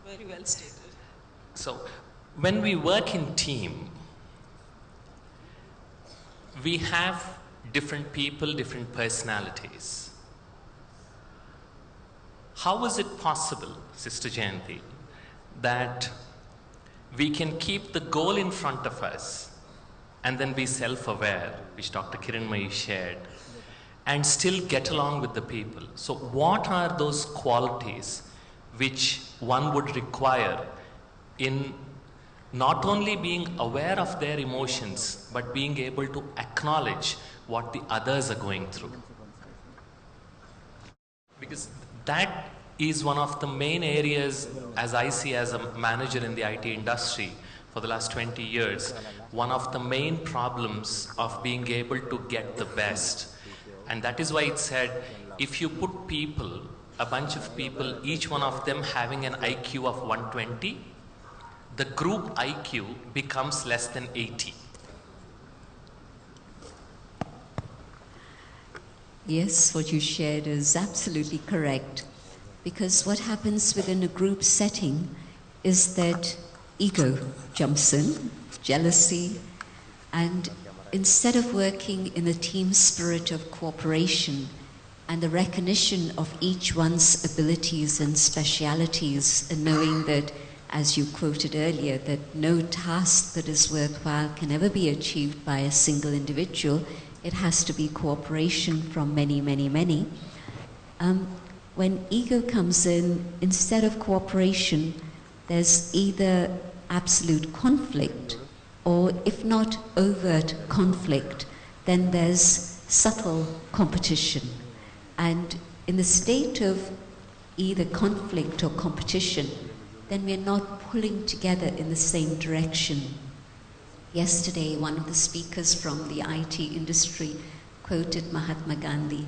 Very well stated. So, when we work in team, we have different people, different personalities. How is it possible, Sister Jayanti, that we can keep the goal in front of us and then be self-aware, which Dr. Kiranmai shared, and still get along with the people? So what are those qualities which one would require in not only being aware of their emotions, but being able to acknowledge what the others are going through. Because that is one of the main areas, as I see as a manager in the IT industry for the last 20 years, one of the main problems of being able to get the best. And that is why it said, if you put people, a bunch of people, each one of them having an IQ of 120, the group IQ becomes less than 80. Yes, what you shared is absolutely correct. Because what happens within a group setting is that ego jumps in, jealousy, and instead of working in a team spirit of cooperation and the recognition of each one's abilities and specialities, and knowing that, as you quoted earlier, that no task that is worthwhile can ever be achieved by a single individual, it has to be cooperation from many, many, many. When ego comes in, instead of cooperation, there's either absolute conflict, or if not overt conflict, then there's subtle competition. And in the state of either conflict or competition, then we're not pulling together in the same direction. Yesterday, one of the speakers from the IT industry quoted Mahatma Gandhi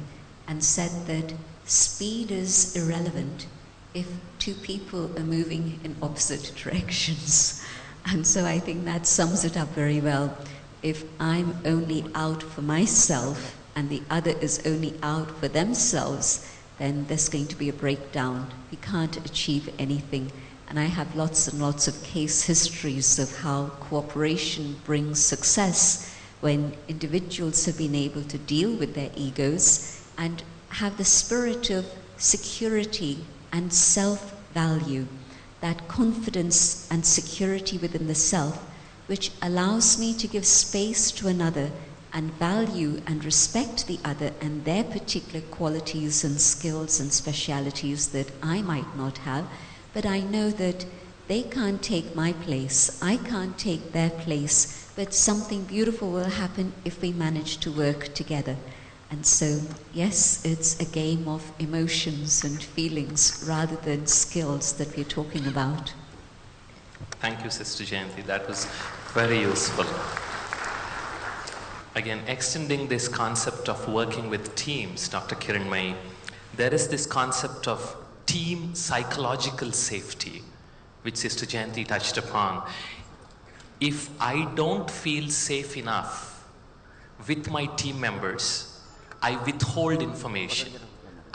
and said that speed is irrelevant if two people are moving in opposite directions. And so I think that sums it up very well. If I'm only out for myself and the other is only out for themselves, then there's going to be a breakdown. We can't achieve anything. And I have lots and lots of case histories of how cooperation brings success when individuals have been able to deal with their egos and have the spirit of security and self-value, that confidence and security within the self, which allows me to give space to another and value and respect the other and their particular qualities and skills and specialities that I might not have, but I know that they can't take my place, I can't take their place, but something beautiful will happen if we manage to work together. And so, yes, it's a game of emotions and feelings rather than skills that we're talking about. Thank you, Sister Jayanti. That was very useful. Again, extending this concept of working with teams, Dr. Kiranmai, there is this concept of team psychological safety, which Sister Janti touched upon. If I don't feel safe enough with my team members, I withhold information.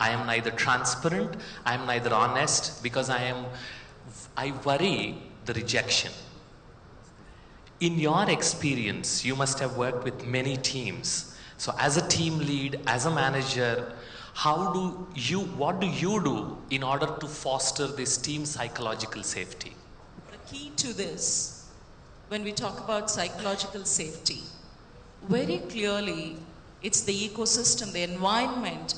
I am neither transparent, I am neither honest, because I worry the rejection. In your experience, you must have worked with many teams. So as a team lead, as a manager, what do you do in order to foster this team psychological safety? The key to this, when we talk about psychological safety, very clearly it's the ecosystem, the environment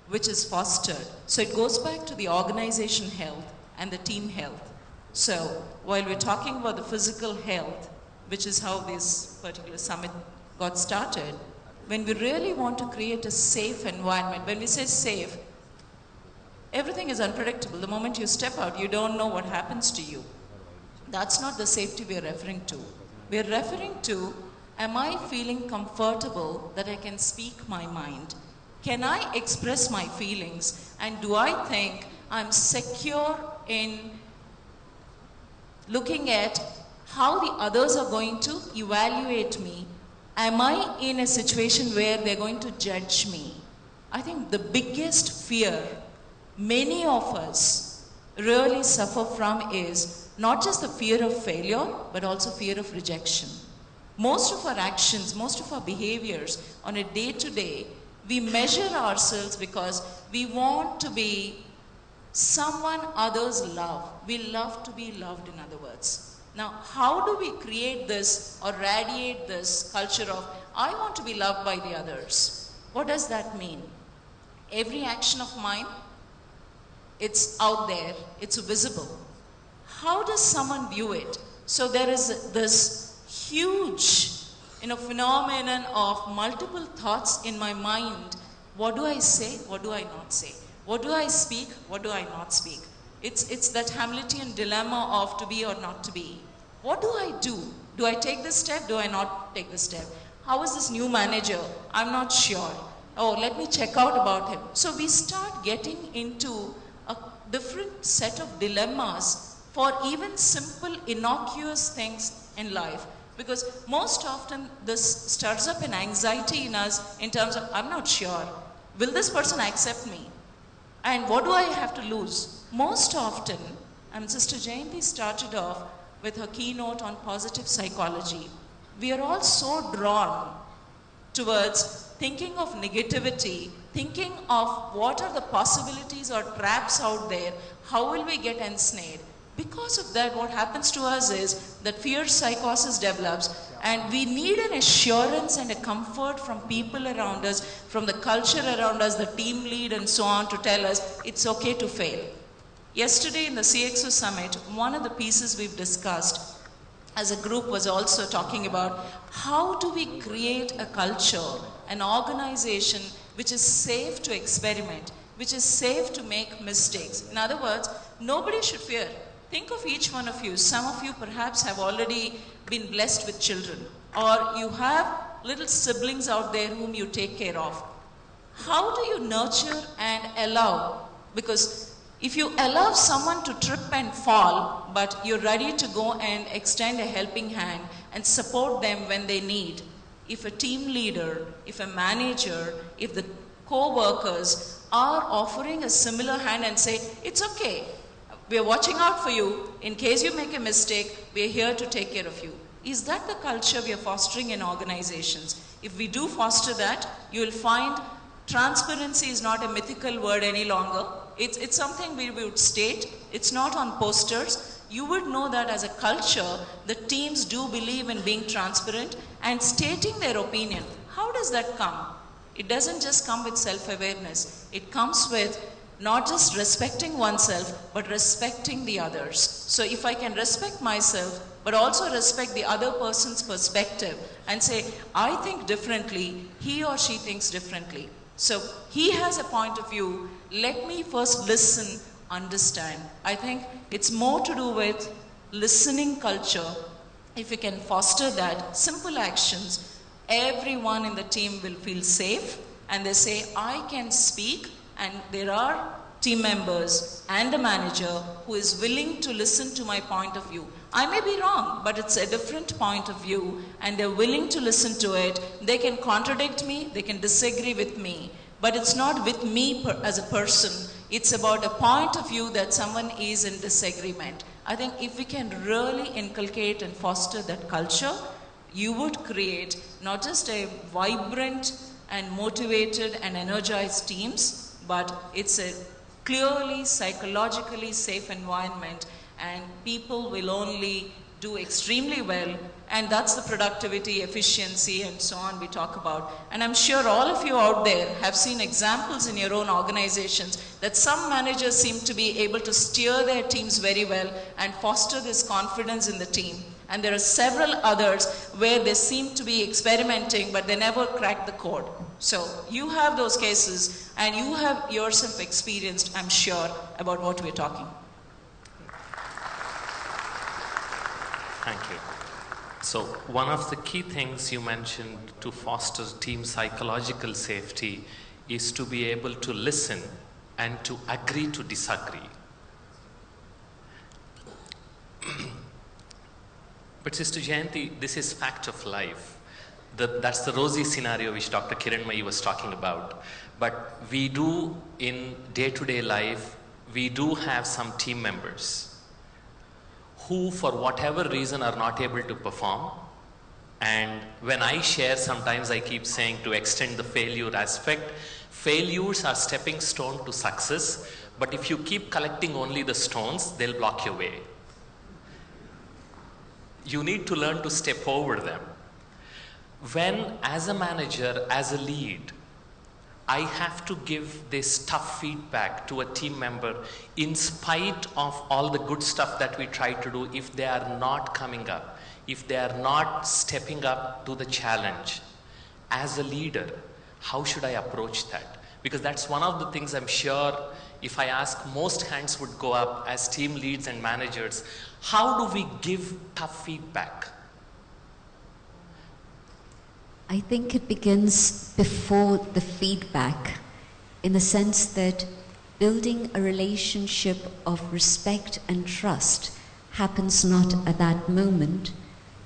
which is fostered. So it goes back to the organization health and the team health. So while we're talking about the physical health, which is how this particular summit got started, when we really want to create a safe environment, when we say safe, everything is unpredictable. The moment you step out, you don't know what happens to you. That's not the safety we are referring to. We are referring to, am I feeling comfortable that I can speak my mind? Can I express my feelings? And do I think I'm secure in looking at how the others are going to evaluate me? Am I in a situation where they're going to judge me? I think the biggest fear many of us really suffer from is not just the fear of failure, but also fear of rejection. Most of our actions, most of our behaviors on a day-to-day, we measure ourselves because we want to be someone others love. We love to be loved, in other words. Now, how do we create this or radiate this culture of, I want to be loved by the others? What does that mean? Every action of mine, it's out there, it's visible. How does someone view it? So there is this huge, phenomenon of multiple thoughts in my mind. What do I say? What do I not say? What do I speak? What do I not speak? It's that Hamletian dilemma of to be or not to be. What do I do? Do I take this step? Do I not take this step? How is this new manager? I'm not sure. Oh, let me check out about him. So we start getting into a different set of dilemmas for even simple innocuous things in life. Because most often this stirs up an anxiety in us in terms of, I'm not sure. Will this person accept me? And what do I have to lose? Most often, Sister Jayanti started off with her keynote on positive psychology. We are all so drawn towards thinking of negativity, thinking of what are the possibilities or traps out there, how will we get ensnared? Because of that, what happens to us is that fear psychosis develops, and we need an assurance and a comfort from people around us, from the culture around us, the team lead and so on, to tell us it's okay to fail. Yesterday in the CXO summit, one of the pieces we've discussed as a group was also talking about how do we create a culture, an organization which is safe to experiment, which is safe to make mistakes. In other words, nobody should fear. Think of each one of you. Some of you perhaps have already been blessed with children, or you have little siblings out there whom you take care of. How do you nurture and allow? Because if you allow someone to trip and fall, but you're ready to go and extend a helping hand and support them when they need, if a team leader, if a manager, if the co-workers are offering a similar hand and say, it's okay, we are watching out for you. In case you make a mistake, we are here to take care of you. Is that the culture we are fostering in organizations? If we do foster that, you will find transparency is not a mythical word any longer. It's something we would state. It's not on posters. You would know that as a culture, the teams do believe in being transparent and stating their opinion. How does that come? It doesn't just come with self-awareness. It comes with not just respecting oneself, but respecting the others. So if I can respect myself, but also respect the other person's perspective and say, I think differently, he or she thinks differently. So he has a point of view, let me first listen, understand. I think it's more to do with listening culture. If we can foster that, simple actions, everyone in the team will feel safe, and they say, I can speak, and there are team members and a manager who is willing to listen to my point of view. I may be wrong, but it's a different point of view, and they're willing to listen to it. They can contradict me, they can disagree with me, but it's not with me as a person. It's about a point of view that someone is in disagreement. I think if we can really inculcate and foster that culture, you would create not just a vibrant and motivated and energized teams, but it's a clearly psychologically safe environment, and people will only do extremely well, and that's the productivity, efficiency, and so on we talk about. And I'm sure all of you out there have seen examples in your own organizations that some managers seem to be able to steer their teams very well and foster this confidence in the team. And there are several others where they seem to be experimenting, but they never crack the code. So you have those cases, and you have yourself experienced, I'm sure, about what we're talking. Thank you. So one of the key things you mentioned to foster team psychological safety is to be able to listen and to agree to disagree. But Sister Jayanti, this is fact of life. That's the rosy scenario which Dr. Kiranmai was talking about. But we do, in day-to-day life, we do have some team members who, for whatever reason, are not able to perform. And when I share, sometimes I keep saying to extend the failure aspect, failures are stepping stone to success, but if you keep collecting only the stones, they'll block your way. You need to learn to step over them. When, as a manager, as a lead, I have to give this tough feedback to a team member in spite of all the good stuff that we try to do. If they are not coming up, if they are not stepping up to the challenge, as a leader, how should I approach that? Because that's one of the things I'm sure if I ask, most hands would go up as team leads and managers. How do we give tough feedback? I think it begins before the feedback, in the sense that building a relationship of respect and trust happens not at that moment,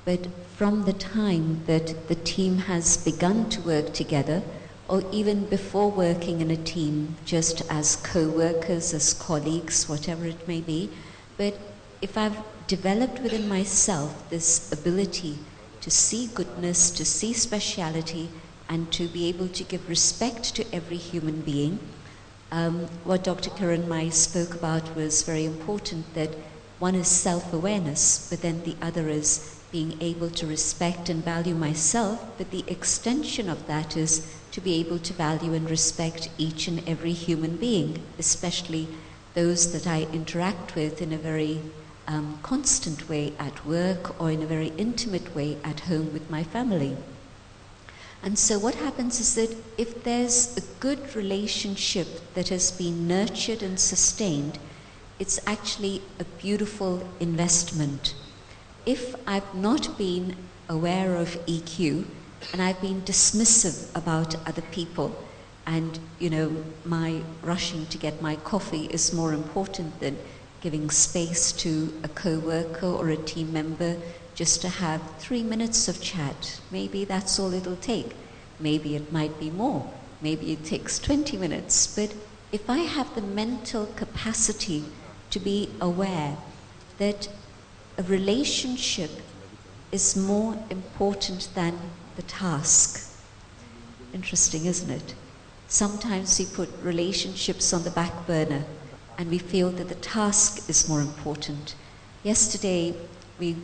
but from the time that the team has begun to work together, or even before working in a team, just as co-workers, as colleagues, whatever it may be. But if I've developed within myself this ability to see goodness, to see speciality, and to be able to give respect to every human being, what Dr. Kiranmai spoke about was very important, that one is self-awareness, but then the other is being able to respect and value myself, but the extension of that is to be able to value and respect each and every human being, especially those that I interact with in a very constant way at work, or in a very intimate way at home with my family. And so what happens is that if there's a good relationship that has been nurtured and sustained, it's actually a beautiful investment. If I've not been aware of EQ, and I've been dismissive about other people, and my rushing to get my coffee is more important than giving space to a co-worker or a team member just to have 3 minutes of chat. Maybe that's all it'll take. Maybe it might be more. Maybe it takes 20 minutes. But if I have the mental capacity to be aware that a relationship is more important than the task. Interesting, isn't it? Sometimes we put relationships on the back burner and we feel that the task is more important. Yesterday, we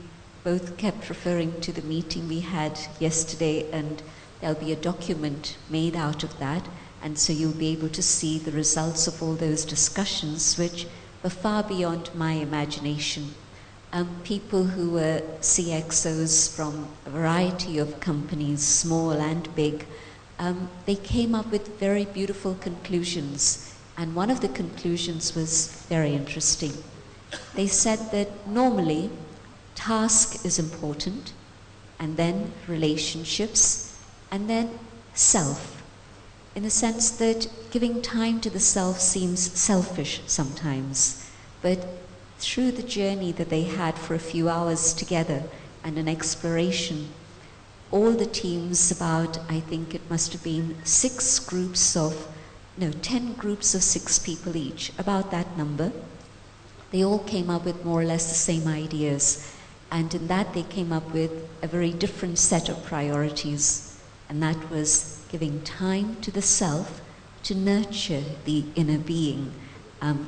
both kept referring to the meeting we had yesterday, and there'll be a document made out of that, and so you'll be able to see the results of all those discussions, which were far beyond my imagination. People who were CXOs from a variety of companies, small and big, they came up with very beautiful conclusions. And one of the conclusions was very interesting. They said that normally task is important, and then relationships, and then self. In the sense that giving time to the self seems selfish sometimes, but through the journey that they had for a few hours together and an exploration, all the teams, about, I think it must have been 10 groups of 6 people each, about that number, they all came up with more or less the same ideas. And in that they came up with a very different set of priorities. And that was giving time to the self to nurture the inner being.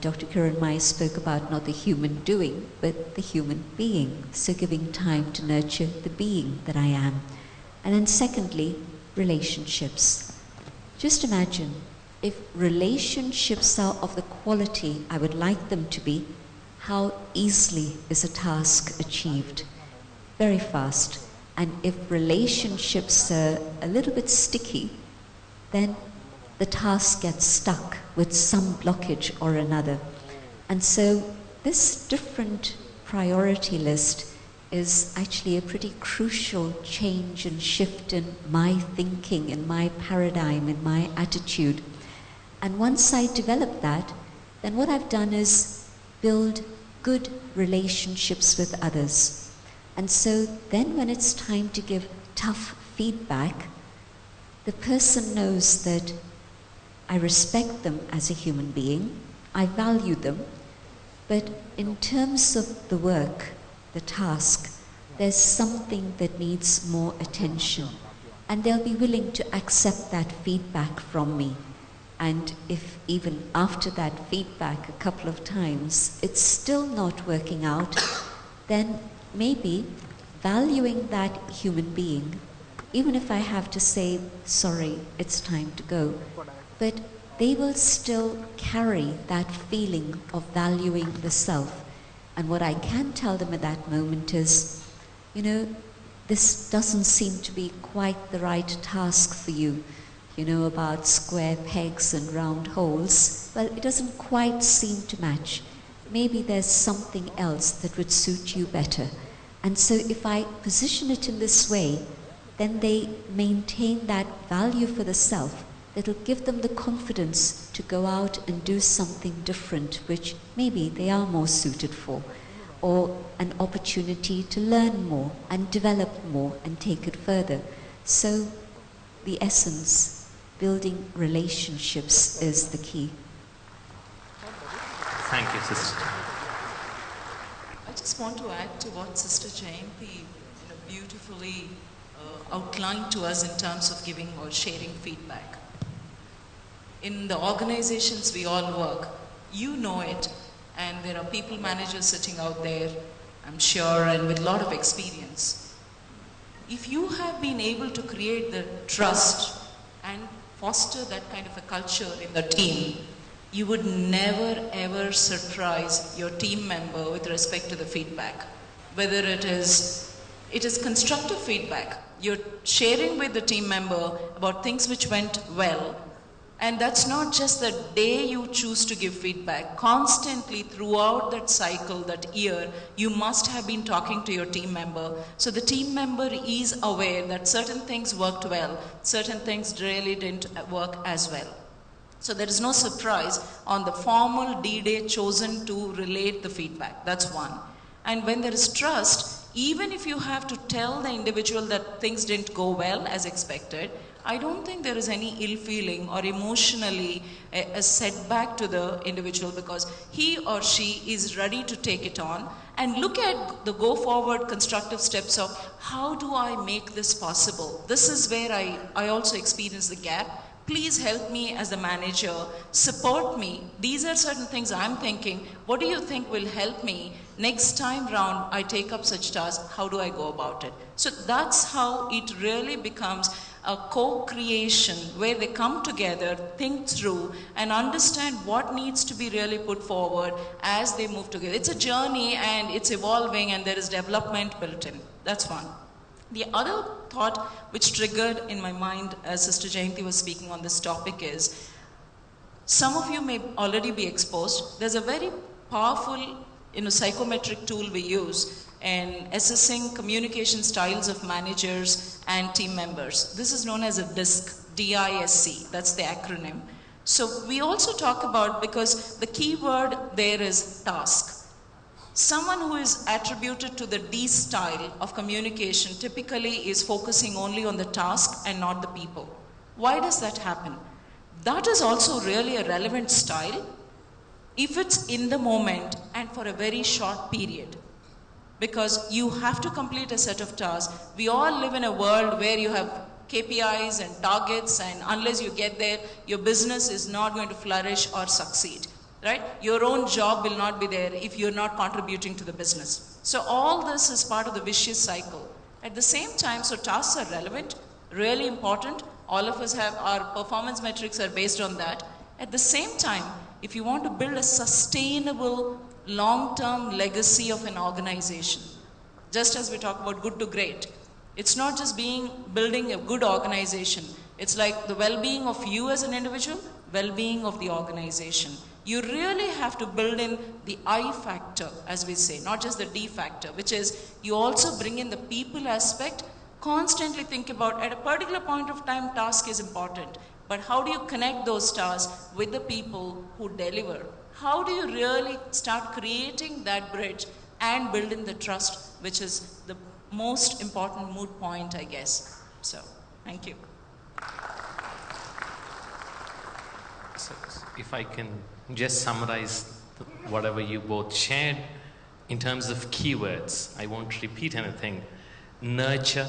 Dr. Kiranmai spoke about not the human doing, but the human being. So giving time to nurture the being that I am. And then secondly, relationships. Just imagine if relationships are of the quality I would like them to be, how easily is a task achieved? Very fast. And if relationships are a little bit sticky, then the task gets stuck with some blockage or another. And so this different priority list is actually a pretty crucial change and shift in my thinking, in my paradigm, in my attitude. And once I develop that, then what I've done is build good relationships with others. And so then when it's time to give tough feedback, the person knows that I respect them as a human being, I value them, but in terms of the work, the task, there's something that needs more attention, and they'll be willing to accept that feedback from me. And if even after that feedback a couple of times it's still not working out, then maybe valuing that human being, even if I have to say, sorry, it's time to go, but they will still carry that feeling of valuing the self. And what I can tell them at that moment is, you know, this doesn't seem to be quite the right task for you. You know about square pegs and round holes. Well, it doesn't quite seem to match. Maybe there's something else that would suit you better. And so if I position it in this way, then they maintain that value for the self that'll give them the confidence to go out and do something different, which maybe they are more suited for, or an opportunity to learn more and develop more and take it further. So the essence, building relationships, is the key. Thank you, sister. I just want to add to what Sister Jayanti beautifully outlined to us in terms of giving or sharing feedback. In the organizations we all work, you know it, and there are people managers sitting out there, I'm sure, and with a lot of experience. If you have been able to create the trust and foster that kind of a culture in the team, you would never ever surprise your team member with respect to the feedback. Whether it is constructive feedback, you're sharing with the team member about things which went well. And that's not just the day you choose to give feedback. Constantly throughout that cycle, that year, you must have been talking to your team member. So the team member is aware that certain things worked well, certain things really didn't work as well. So there is no surprise on the formal D-Day chosen to relate the feedback. That's one. And when there is trust, even if you have to tell the individual that things didn't go well as expected, I don't think there is any ill feeling or emotionally a setback to the individual, because he or she is ready to take it on and look at the go forward constructive steps of how do I make this possible. This is where I also experience the gap. Please help me as the manager, support me. These are certain things I'm thinking. What do you think will help me? Next time round, I take up such tasks, how do I go about it? So that's how it really becomes a co-creation where they come together, think through, and understand what needs to be really put forward as they move together. It's a journey and it's evolving and there is development built in. That's one. The other thought which triggered in my mind as Sister Jayanti was speaking on this topic is, some of you may already be exposed. There's a very powerful psychometric tool we use in assessing communication styles of managers and team members. This is known as a DISC, D-I-S-C, that's the acronym. So we also talk about, because the key word there is task. Someone who is attributed to the D style of communication typically is focusing only on the task and not the people. Why does that happen? That is also really a relevant style if it's in the moment and for a very short period. Because you have to complete a set of tasks. We all live in a world where you have KPIs and targets, and unless you get there, your business is not going to flourish or succeed. Right? Your own job will not be there if you're not contributing to the business. So all this is part of the vicious cycle. At the same time, so tasks are relevant, really important. All of us have our performance metrics are based on that. At the same time, if you want to build a sustainable, long-term legacy of an organization, just as we talk about good to great, it's not just building a good organization. It's like the well-being of you as an individual, well-being of the organization. You really have to build in the I factor, as we say, not just the D factor, which is you also bring in the people aspect. Constantly think about, at a particular point of time, task is important, but how do you connect those tasks with the people who deliver? How do you really start creating that bridge and build in the trust, which is the most important moot point, I guess. So, thank you. So, if I can just summarize whatever you both shared in terms of keywords, I won't repeat anything. Nurture,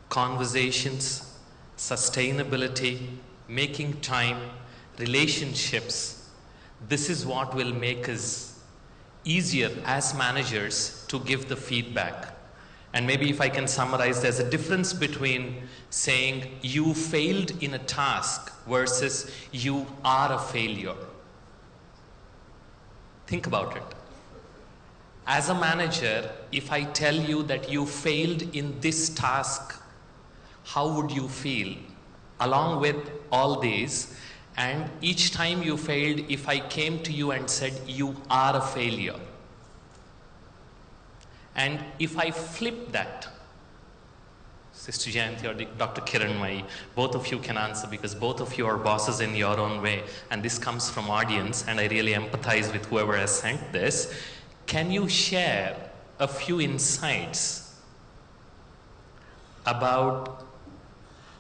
conversations, sustainability, making time, relationships. This is what will make us easier as managers to give the feedback. And maybe if I can summarize, there's a difference between saying you failed in a task versus you are a failure. Think about it. As a manager, if I tell you that you failed in this task, how would you feel? Along with all these, and each time you failed, if I came to you and said you are a failure, and if I flip that, Sister Jayanti or Dr. Kiranmai, both of you can answer because both of you are bosses in your own way, and this comes from audience, and I really empathize with whoever has sent this. Can you share a few insights about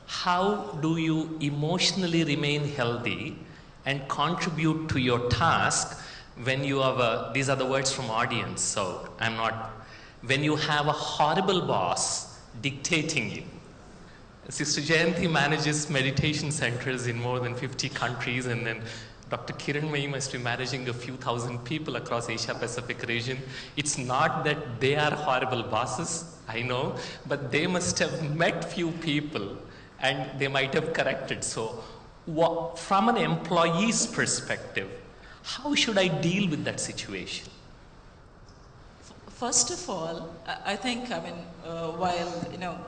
how do you emotionally remain healthy and contribute to your task when you have these are the words from audience, so I'm not, when you have a horrible boss dictating you. Sister Jayanti manages meditation centers in more than 50 countries, and then Dr. Kiranmai must be managing a few thousand people across Asia Pacific region. It's not that they are horrible bosses, I know, but they must have met few people and they might have corrected. So from an employee's perspective, how should I deal with that situation? First of all, I think, while,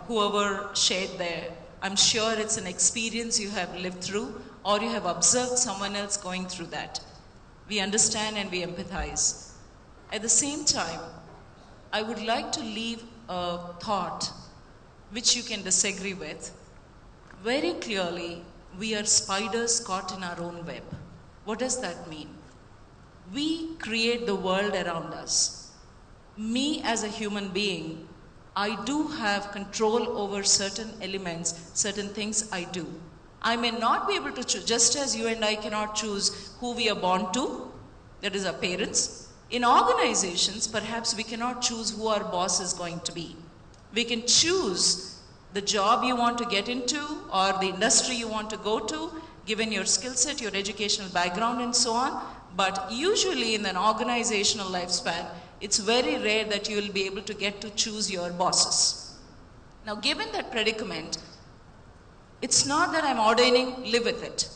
whoever shared there, I'm sure it's an experience you have lived through or you have observed someone else going through that. We understand and we empathize. At the same time, I would like to leave a thought which you can disagree with. Very clearly, we are spiders caught in our own web. What does that mean? We create the world around us. Me as a human being, I do have control over certain elements, certain things I do. I may not be able to choose, just as you and I cannot choose who we are born to, that is our parents. In organizations, perhaps we cannot choose who our boss is going to be. We can choose the job you want to get into or the industry you want to go to, given your skill set, your educational background and so on. But usually in an organizational lifespan, it's very rare that you will be able to get to choose your bosses. Now, given that predicament, it's not that I'm ordaining, live with it.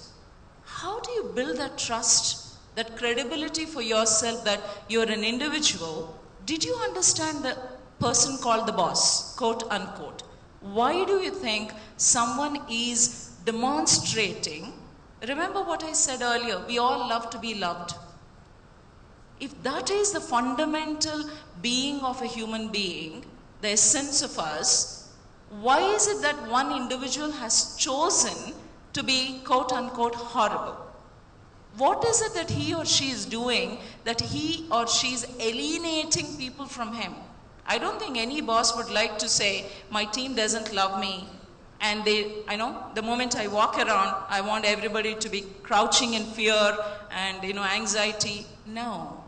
How do you build that trust, that credibility for yourself that you're an individual? Did you understand the person called the boss, quote unquote? Why do you think someone is demonstrating? Remember what I said earlier, we all love to be loved. If that is the fundamental being of a human being, the essence of us, why is it that one individual has chosen to be quote unquote horrible? What is it that he or she is doing that he or she is alienating people from him? I don't think any boss would like to say, my team doesn't love me, and the moment I walk around, I want everybody to be crouching in fear and, anxiety. No.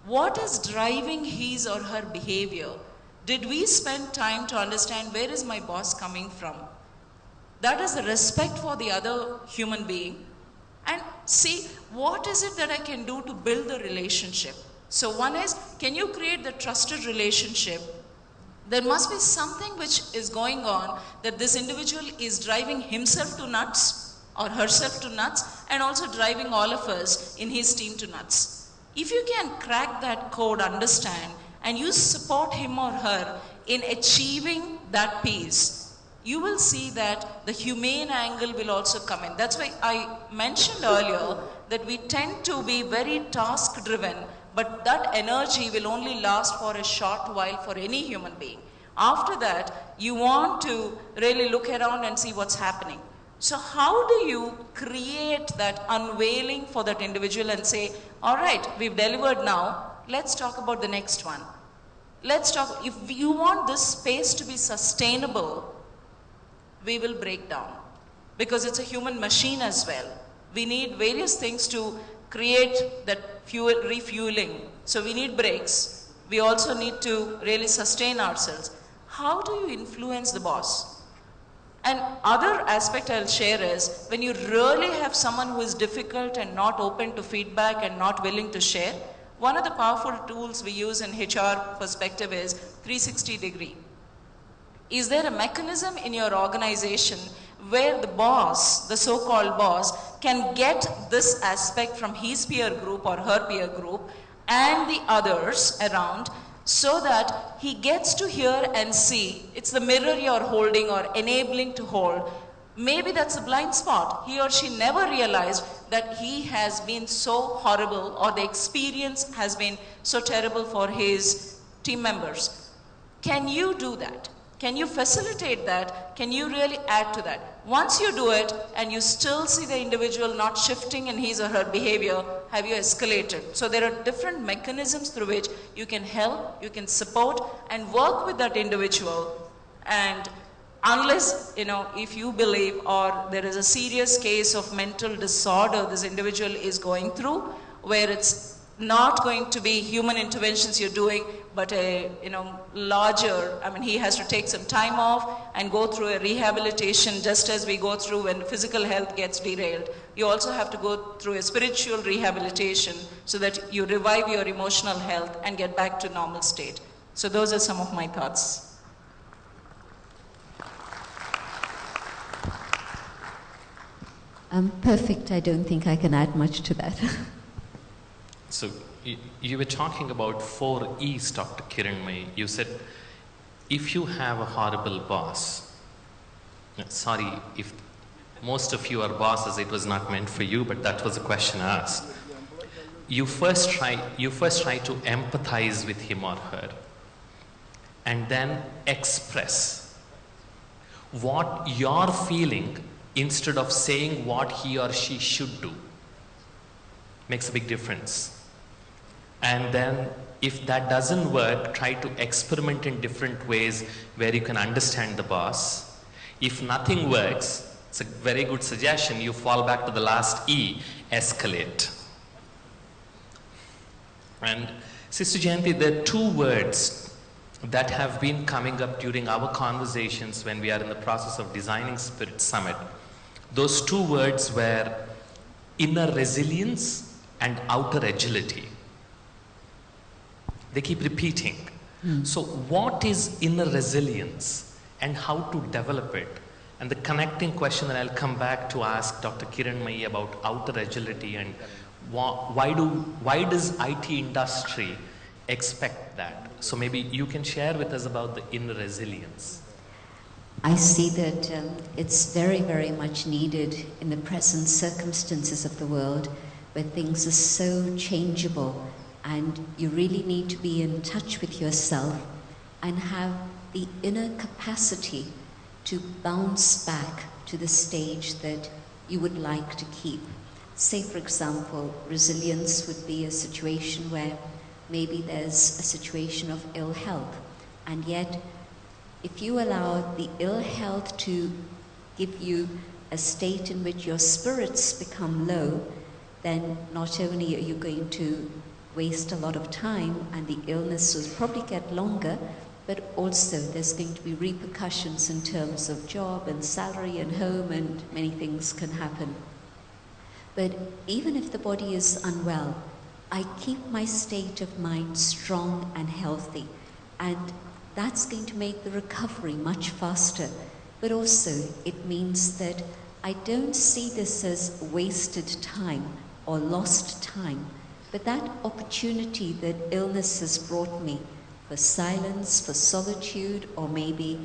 What is driving his or her behavior? Did we spend time to understand where is my boss coming from? That is the respect for the other human being. And see, what is it that I can do to build the relationship? So one is, can you create the trusted relationship? There must be something which is going on that this individual is driving himself to nuts or herself to nuts and also driving all of us in his team to nuts. If you can crack that code, understand, and you support him or her in achieving that peace, you will see that the humane angle will also come in. That's why I mentioned earlier that we tend to be very task driven, but that energy will only last for a short while for any human being. After that, you want to really look around and see what's happening. So how do you create that unveiling for that individual and say, all right, we've delivered now, let's talk about the next one. Let's talk, if you want this space to be sustainable, we will break down. Because it's a human machine as well. We need various things to create that refueling. So we need breaks. We also need to really sustain ourselves. How do you influence the boss? And other aspect I'll share is, when you really have someone who is difficult and not open to feedback and not willing to share, one of the powerful tools we use in HR perspective is 360 degree. Is there a mechanism in your organization where the boss, the so-called boss, can get this aspect from his peer group or her peer group and the others around, so that he gets to hear and see? It's the mirror you're holding or enabling to hold. Maybe that's a blind spot. He or she never realized that he has been so horrible, or the experience has been so terrible for his team members. Can you do that? Can you facilitate that? Can you really add to that? Once you do it and you still see the individual not shifting in his or her behavior, have you escalated? So there are different mechanisms through which you can help, you can support and work with that individual. And unless, if you believe or there is a serious case of mental disorder this individual is going through, where it's not going to be human interventions you're doing, but a larger, he has to take some time off and go through a rehabilitation, just as we go through when physical health gets derailed. You also have to go through a spiritual rehabilitation so that you revive your emotional health and get back to normal state. So those are some of my thoughts. Perfect. I don't think I can add much to that. So you were talking about 4 E's, Dr. Kiranmai. You said, if you have a horrible boss, sorry if most of you are bosses, it was not meant for you, but that was a question asked. You first try to empathize with him or her, and then express what you're feeling instead of saying what he or she should do. Makes a big difference. And then if that doesn't work, try to experiment in different ways where you can understand the boss. If nothing works, it's a very good suggestion, you fall back to the last E, escalate. And Sister Jayanti, there are 2 words that have been coming up during our conversations when we are in the process of designing Spirit Summit. Those 2 words were inner resilience and outer agility. They keep repeating. So what is inner resilience and how to develop it? And the connecting question that I'll come back to ask Dr. Kiranmai about outer agility, and why does IT industry expect that? So maybe you can share with us about the inner resilience. I see that it's very, very much needed in the present circumstances of the world, where things are so changeable, and you really need to be in touch with yourself and have the inner capacity to bounce back to the stage that you would like to keep. Say, for example, resilience would be a situation where maybe there's a situation of ill health, and yet if you allow the ill health to give you a state in which your spirits become low, then not only are you going to waste a lot of time and the illness will probably get longer, but also there's going to be repercussions in terms of job and salary and home, and many things can happen. But even if the body is unwell, I keep my state of mind strong and healthy, and that's going to make the recovery much faster. But also it means that I don't see this as wasted time or lost time, but that opportunity that illness has brought me for silence, for solitude, or maybe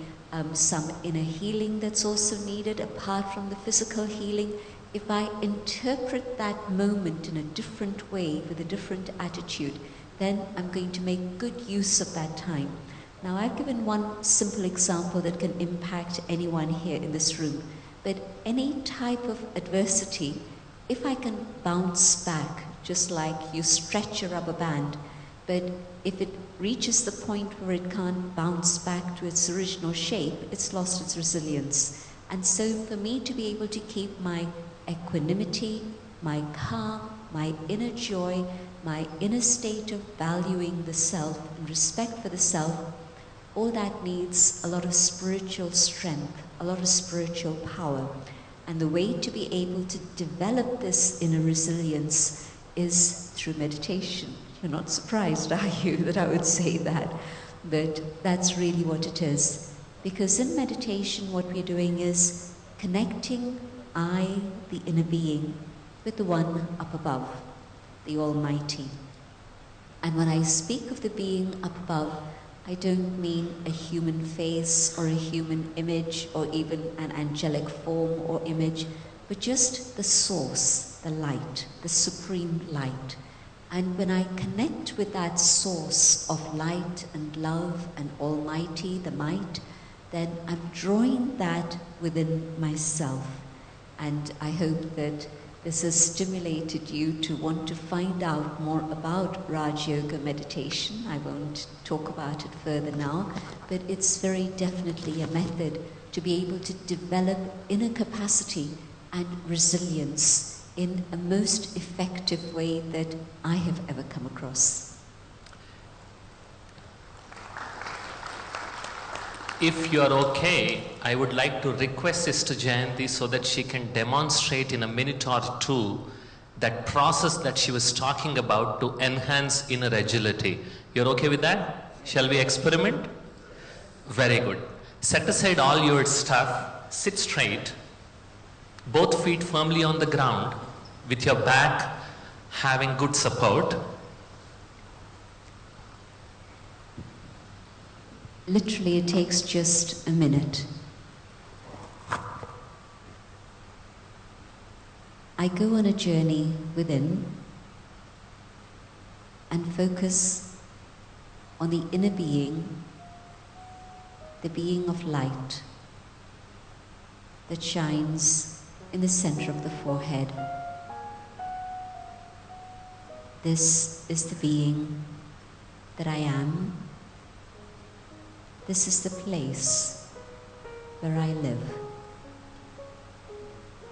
some inner healing that's also needed apart from the physical healing. If I interpret that moment in a different way, with a different attitude, then I'm going to make good use of that time. Now, I've given one simple example that can impact anyone here in this room, but any type of adversity, if I can bounce back, just like you stretch a rubber band, but if it reaches the point where it can't bounce back to its original shape, it's lost its resilience. And so for me to be able to keep my equanimity, my calm, my inner joy, my inner state of valuing the self and respect for the self, all that needs a lot of spiritual strength, a lot of spiritual power. And the way to be able to develop this inner resilience is through meditation. You're not surprised, are you, that I would say that? But that's really what it is. Because in meditation, what we're doing is connecting I, the inner being, with the one up above, the Almighty. And when I speak of the being up above, I don't mean a human face or a human image or even an angelic form or image, but just the source, the light, the supreme light. And when I connect with that source of light and love and Almighty, the might, then I'm drawing that within myself. And I hope that this has stimulated you to want to find out more about Raj Yoga meditation. I won't talk about it further now, but it's very definitely a method to be able to develop inner capacity and resilience in a most effective way that I have ever come across. If you are okay, I would like to request Sister Jayanti so that she can demonstrate in a minute or two that process that she was talking about to enhance inner agility. You're okay with that? Shall we experiment? Very good. Set aside all your stuff, sit straight, both feet firmly on the ground, with your back having good support. Literally, it takes just a minute. I go on a journey within and focus on the inner being, the being of light that shines in the center of the forehead. This is the being that I am. This is the place where I live.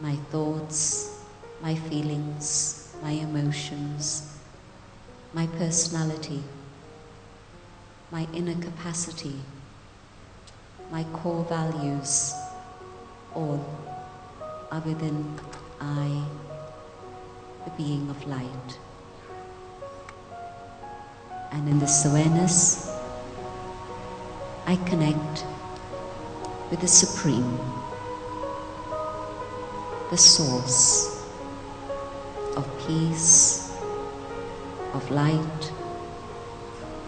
My thoughts, my feelings, my emotions, my personality, my inner capacity, my core values, all are within I, the being of light. And in this awareness, I connect with the Supreme, the source of peace, of light,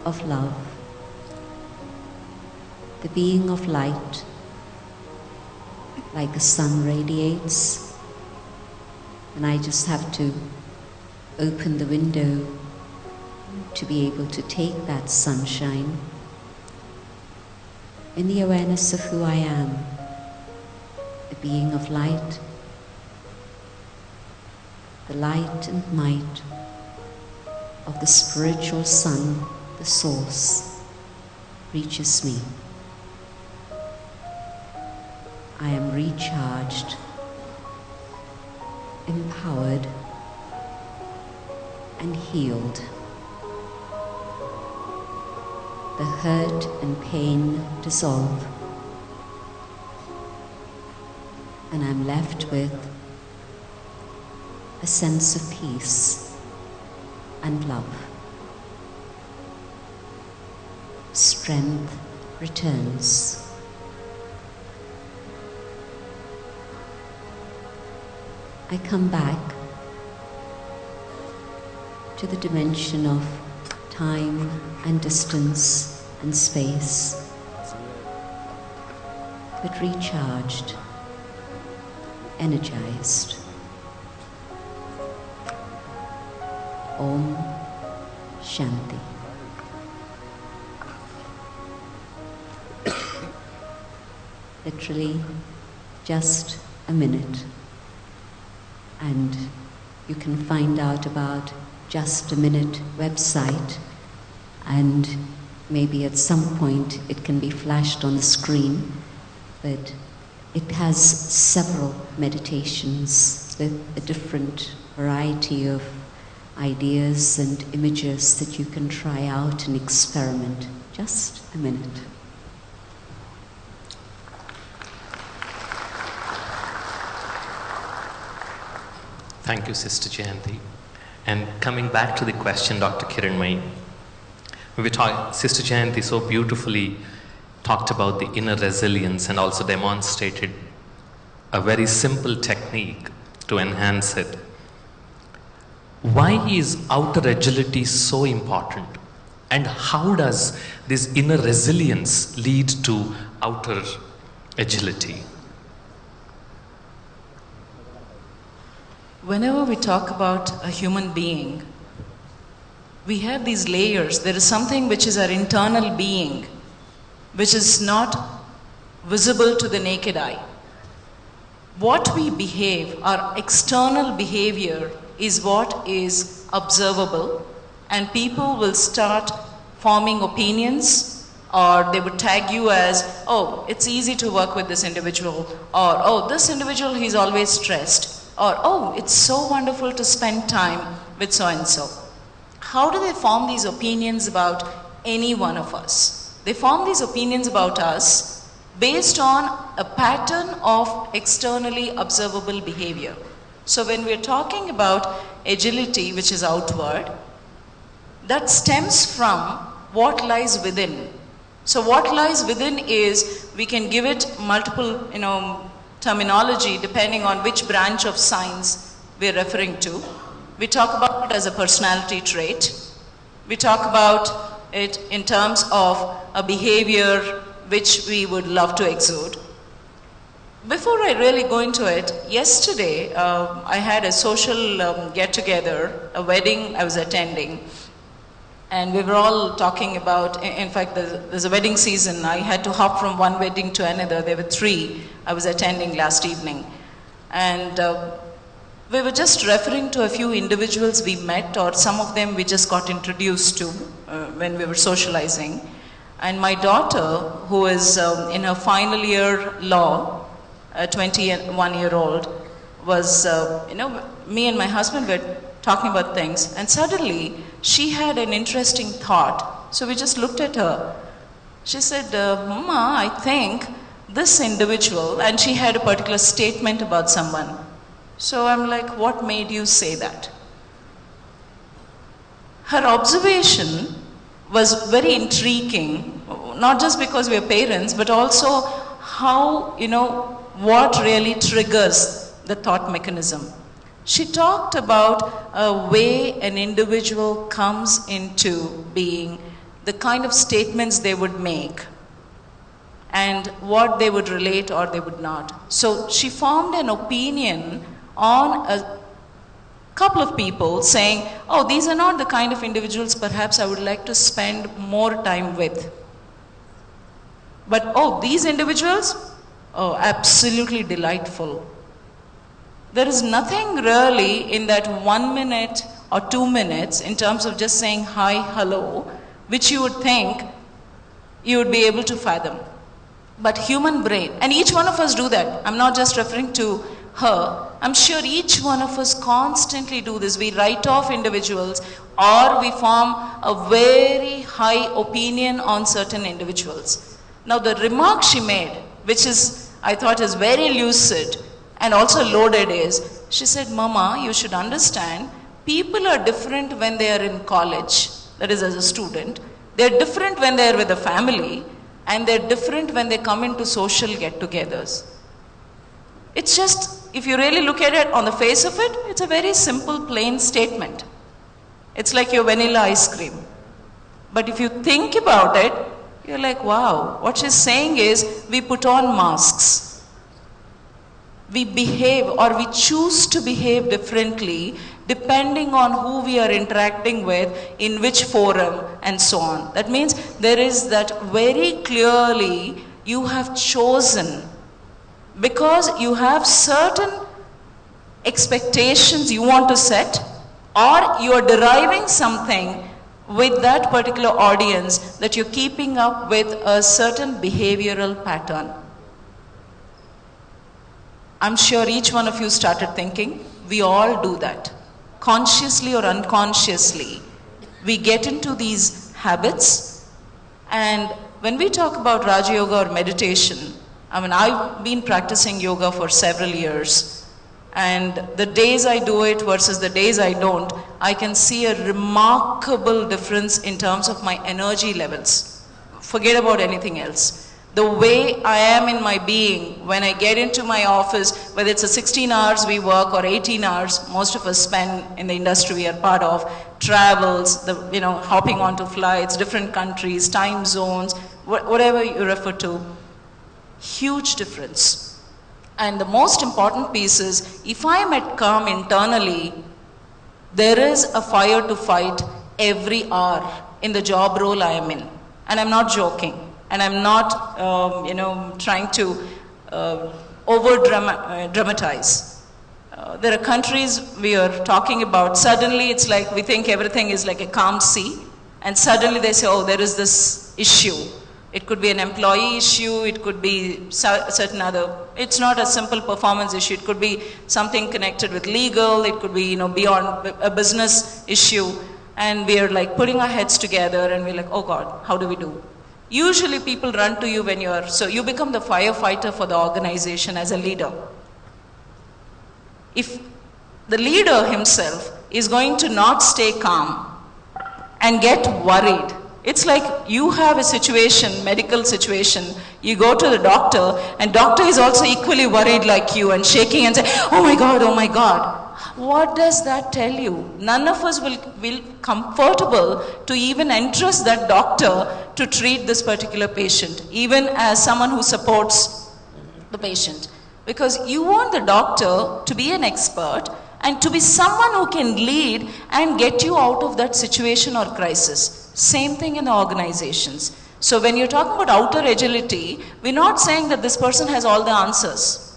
of love, the being of light, like a sun radiates, and I just have to open the window to be able to take that sunshine. In the awareness of who I am, the being of light, the light and might of the spiritual sun, the source, reaches me. I am recharged, empowered, and healed. The hurt and pain dissolve, and I'm left with a sense of peace and love. Strength returns. I come back to the dimension of time and distance and space, but recharged, energized. Om Shanti. Literally just a minute, and you can find out about Just a Minute website, and maybe at some point it can be flashed on the screen, but it has several meditations with a different variety of ideas and images that you can try out and experiment. Just a minute. Thank you, Sister Jayanti. And coming back to the question, Dr. Kiranmai, we talk, Sister Jayanti so beautifully talked about the inner resilience and also demonstrated a very simple technique to enhance it. Why is outer agility so important? And how does this inner resilience lead to outer agility? Whenever we talk about a human being, we have these layers. There is something which is our internal being, which is not visible to the naked eye. What we behave, our external behavior, is what is observable, and people will start forming opinions, or they would tag you as, oh, it's easy to work with this individual, or oh, this individual, he's always stressed, or oh, it's so wonderful to spend time with so and so. How do they form these opinions about any one of us? They form these opinions about us based on a pattern of externally observable behavior. So when we're talking about agility, which is outward, that stems from what lies within. So what lies within is, we can give it multiple, terminology depending on which branch of science we're referring to. We talk about it as a personality trait. We talk about it in terms of a behavior which we would love to exude. Before I really go into it, yesterday I had a social get-together, a wedding I was attending, and we were all talking about, in fact, there's a wedding season. I had to hop from one wedding to another. There were 3 I was attending last evening. And we were just referring to a few individuals we met, or some of them we just got introduced to when we were socializing. And my daughter, who is in her final year law, a 21-year-old, was, me and my husband were talking about things, and suddenly she had an interesting thought. So we just looked at her. She said, Mama, I think this individual, and she had a particular statement about someone. So I'm like, what made you say that? Her observation was very intriguing, not just because we are parents, but also how, what really triggers the thought mechanism. She talked about a way an individual comes into being, the kind of statements they would make, and what they would relate or they would not. So she formed an opinion on a couple of people saying, oh, these are not the kind of individuals perhaps I would like to spend more time with. But oh, these individuals, oh, absolutely delightful. There is nothing really in that 1 minute or 2 minutes in terms of just saying hi, hello, which you would think you would be able to fathom. But human brain, and each one of us do that. I'm not just referring to her. I'm sure each one of us constantly do this. We write off individuals, or we form a very high opinion on certain individuals. Now the remark she made, which is, I thought is very lucid and also loaded, is, she said, Mama, you should understand, people are different when they are in college, that is as a student. They're different when they're with a family, and they're different when they come into social get-togethers. It's just, if you really look at it on the face of it, it's a very simple, plain statement. It's like your vanilla ice cream. But if you think about it, you're like, wow, what she's saying is, we put on masks. We behave, or we choose to behave differently depending on who we are interacting with, in which forum, and so on. That means there is that very clearly you have chosen, because you have certain expectations you want to set, or you are deriving something with that particular audience, that you're keeping up with a certain behavioral pattern. I'm sure each one of you started thinking, we all do that. Consciously or unconsciously, we get into these habits. And when we talk about Raja Yoga or meditation, I mean, I've been practicing yoga for several years. And the days I do it versus the days I don't, I can see a remarkable difference in terms of my energy levels. Forget about anything else. The way I am in my being, when I get into my office, whether it's a 16 hours we work or 18 hours, most of us spend in the industry we are part of, travels, hopping onto flights, different countries, time zones, whatever you refer to, huge difference. And the most important piece is, if I am at calm internally, there is a fire to fight every hour in the job role I am in. And I'm not joking. And I'm not, trying to over-dramatize. There are countries we are talking about, suddenly it's like we think everything is like a calm sea, and suddenly they say, oh, there is this issue. It could be an employee issue, it could be certain other, it's not a simple performance issue, it could be something connected with legal, it could be, beyond a business issue, and we are like putting our heads together and we're like, oh God, how do we do? Usually people run to you when so you become the firefighter for the organization as a leader. If the leader himself is going to not stay calm and get worried, it's like you have a situation, medical situation, you go to the doctor and doctor is also equally worried like you and shaking and say, oh my God, oh my God. What does that tell you? None of us will comfortable to even entrust that doctor to treat this particular patient, even as someone who supports the patient. Because you want the doctor to be an expert and to be someone who can lead and get you out of that situation or crisis. Same thing in the organizations. So when you're talking about outer agility, we're not saying that this person has all the answers.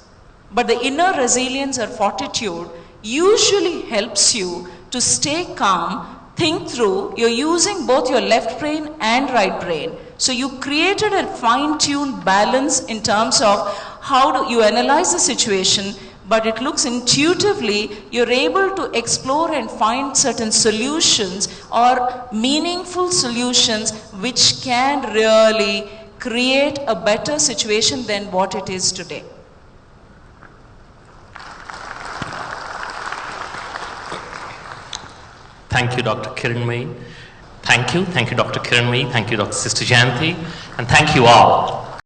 But the inner resilience or fortitude usually helps you to stay calm, think through. You're using both your left brain and right brain. So you created a fine-tuned balance in terms of how do you analyze the situation, but it looks intuitively, you're able to explore and find certain solutions or meaningful solutions which can really create a better situation than what it is today. Thank you, Dr. Kiranmai. Thank you, Dr. Kiranmai. Thank you, Dr. Sister Janti. And thank you all.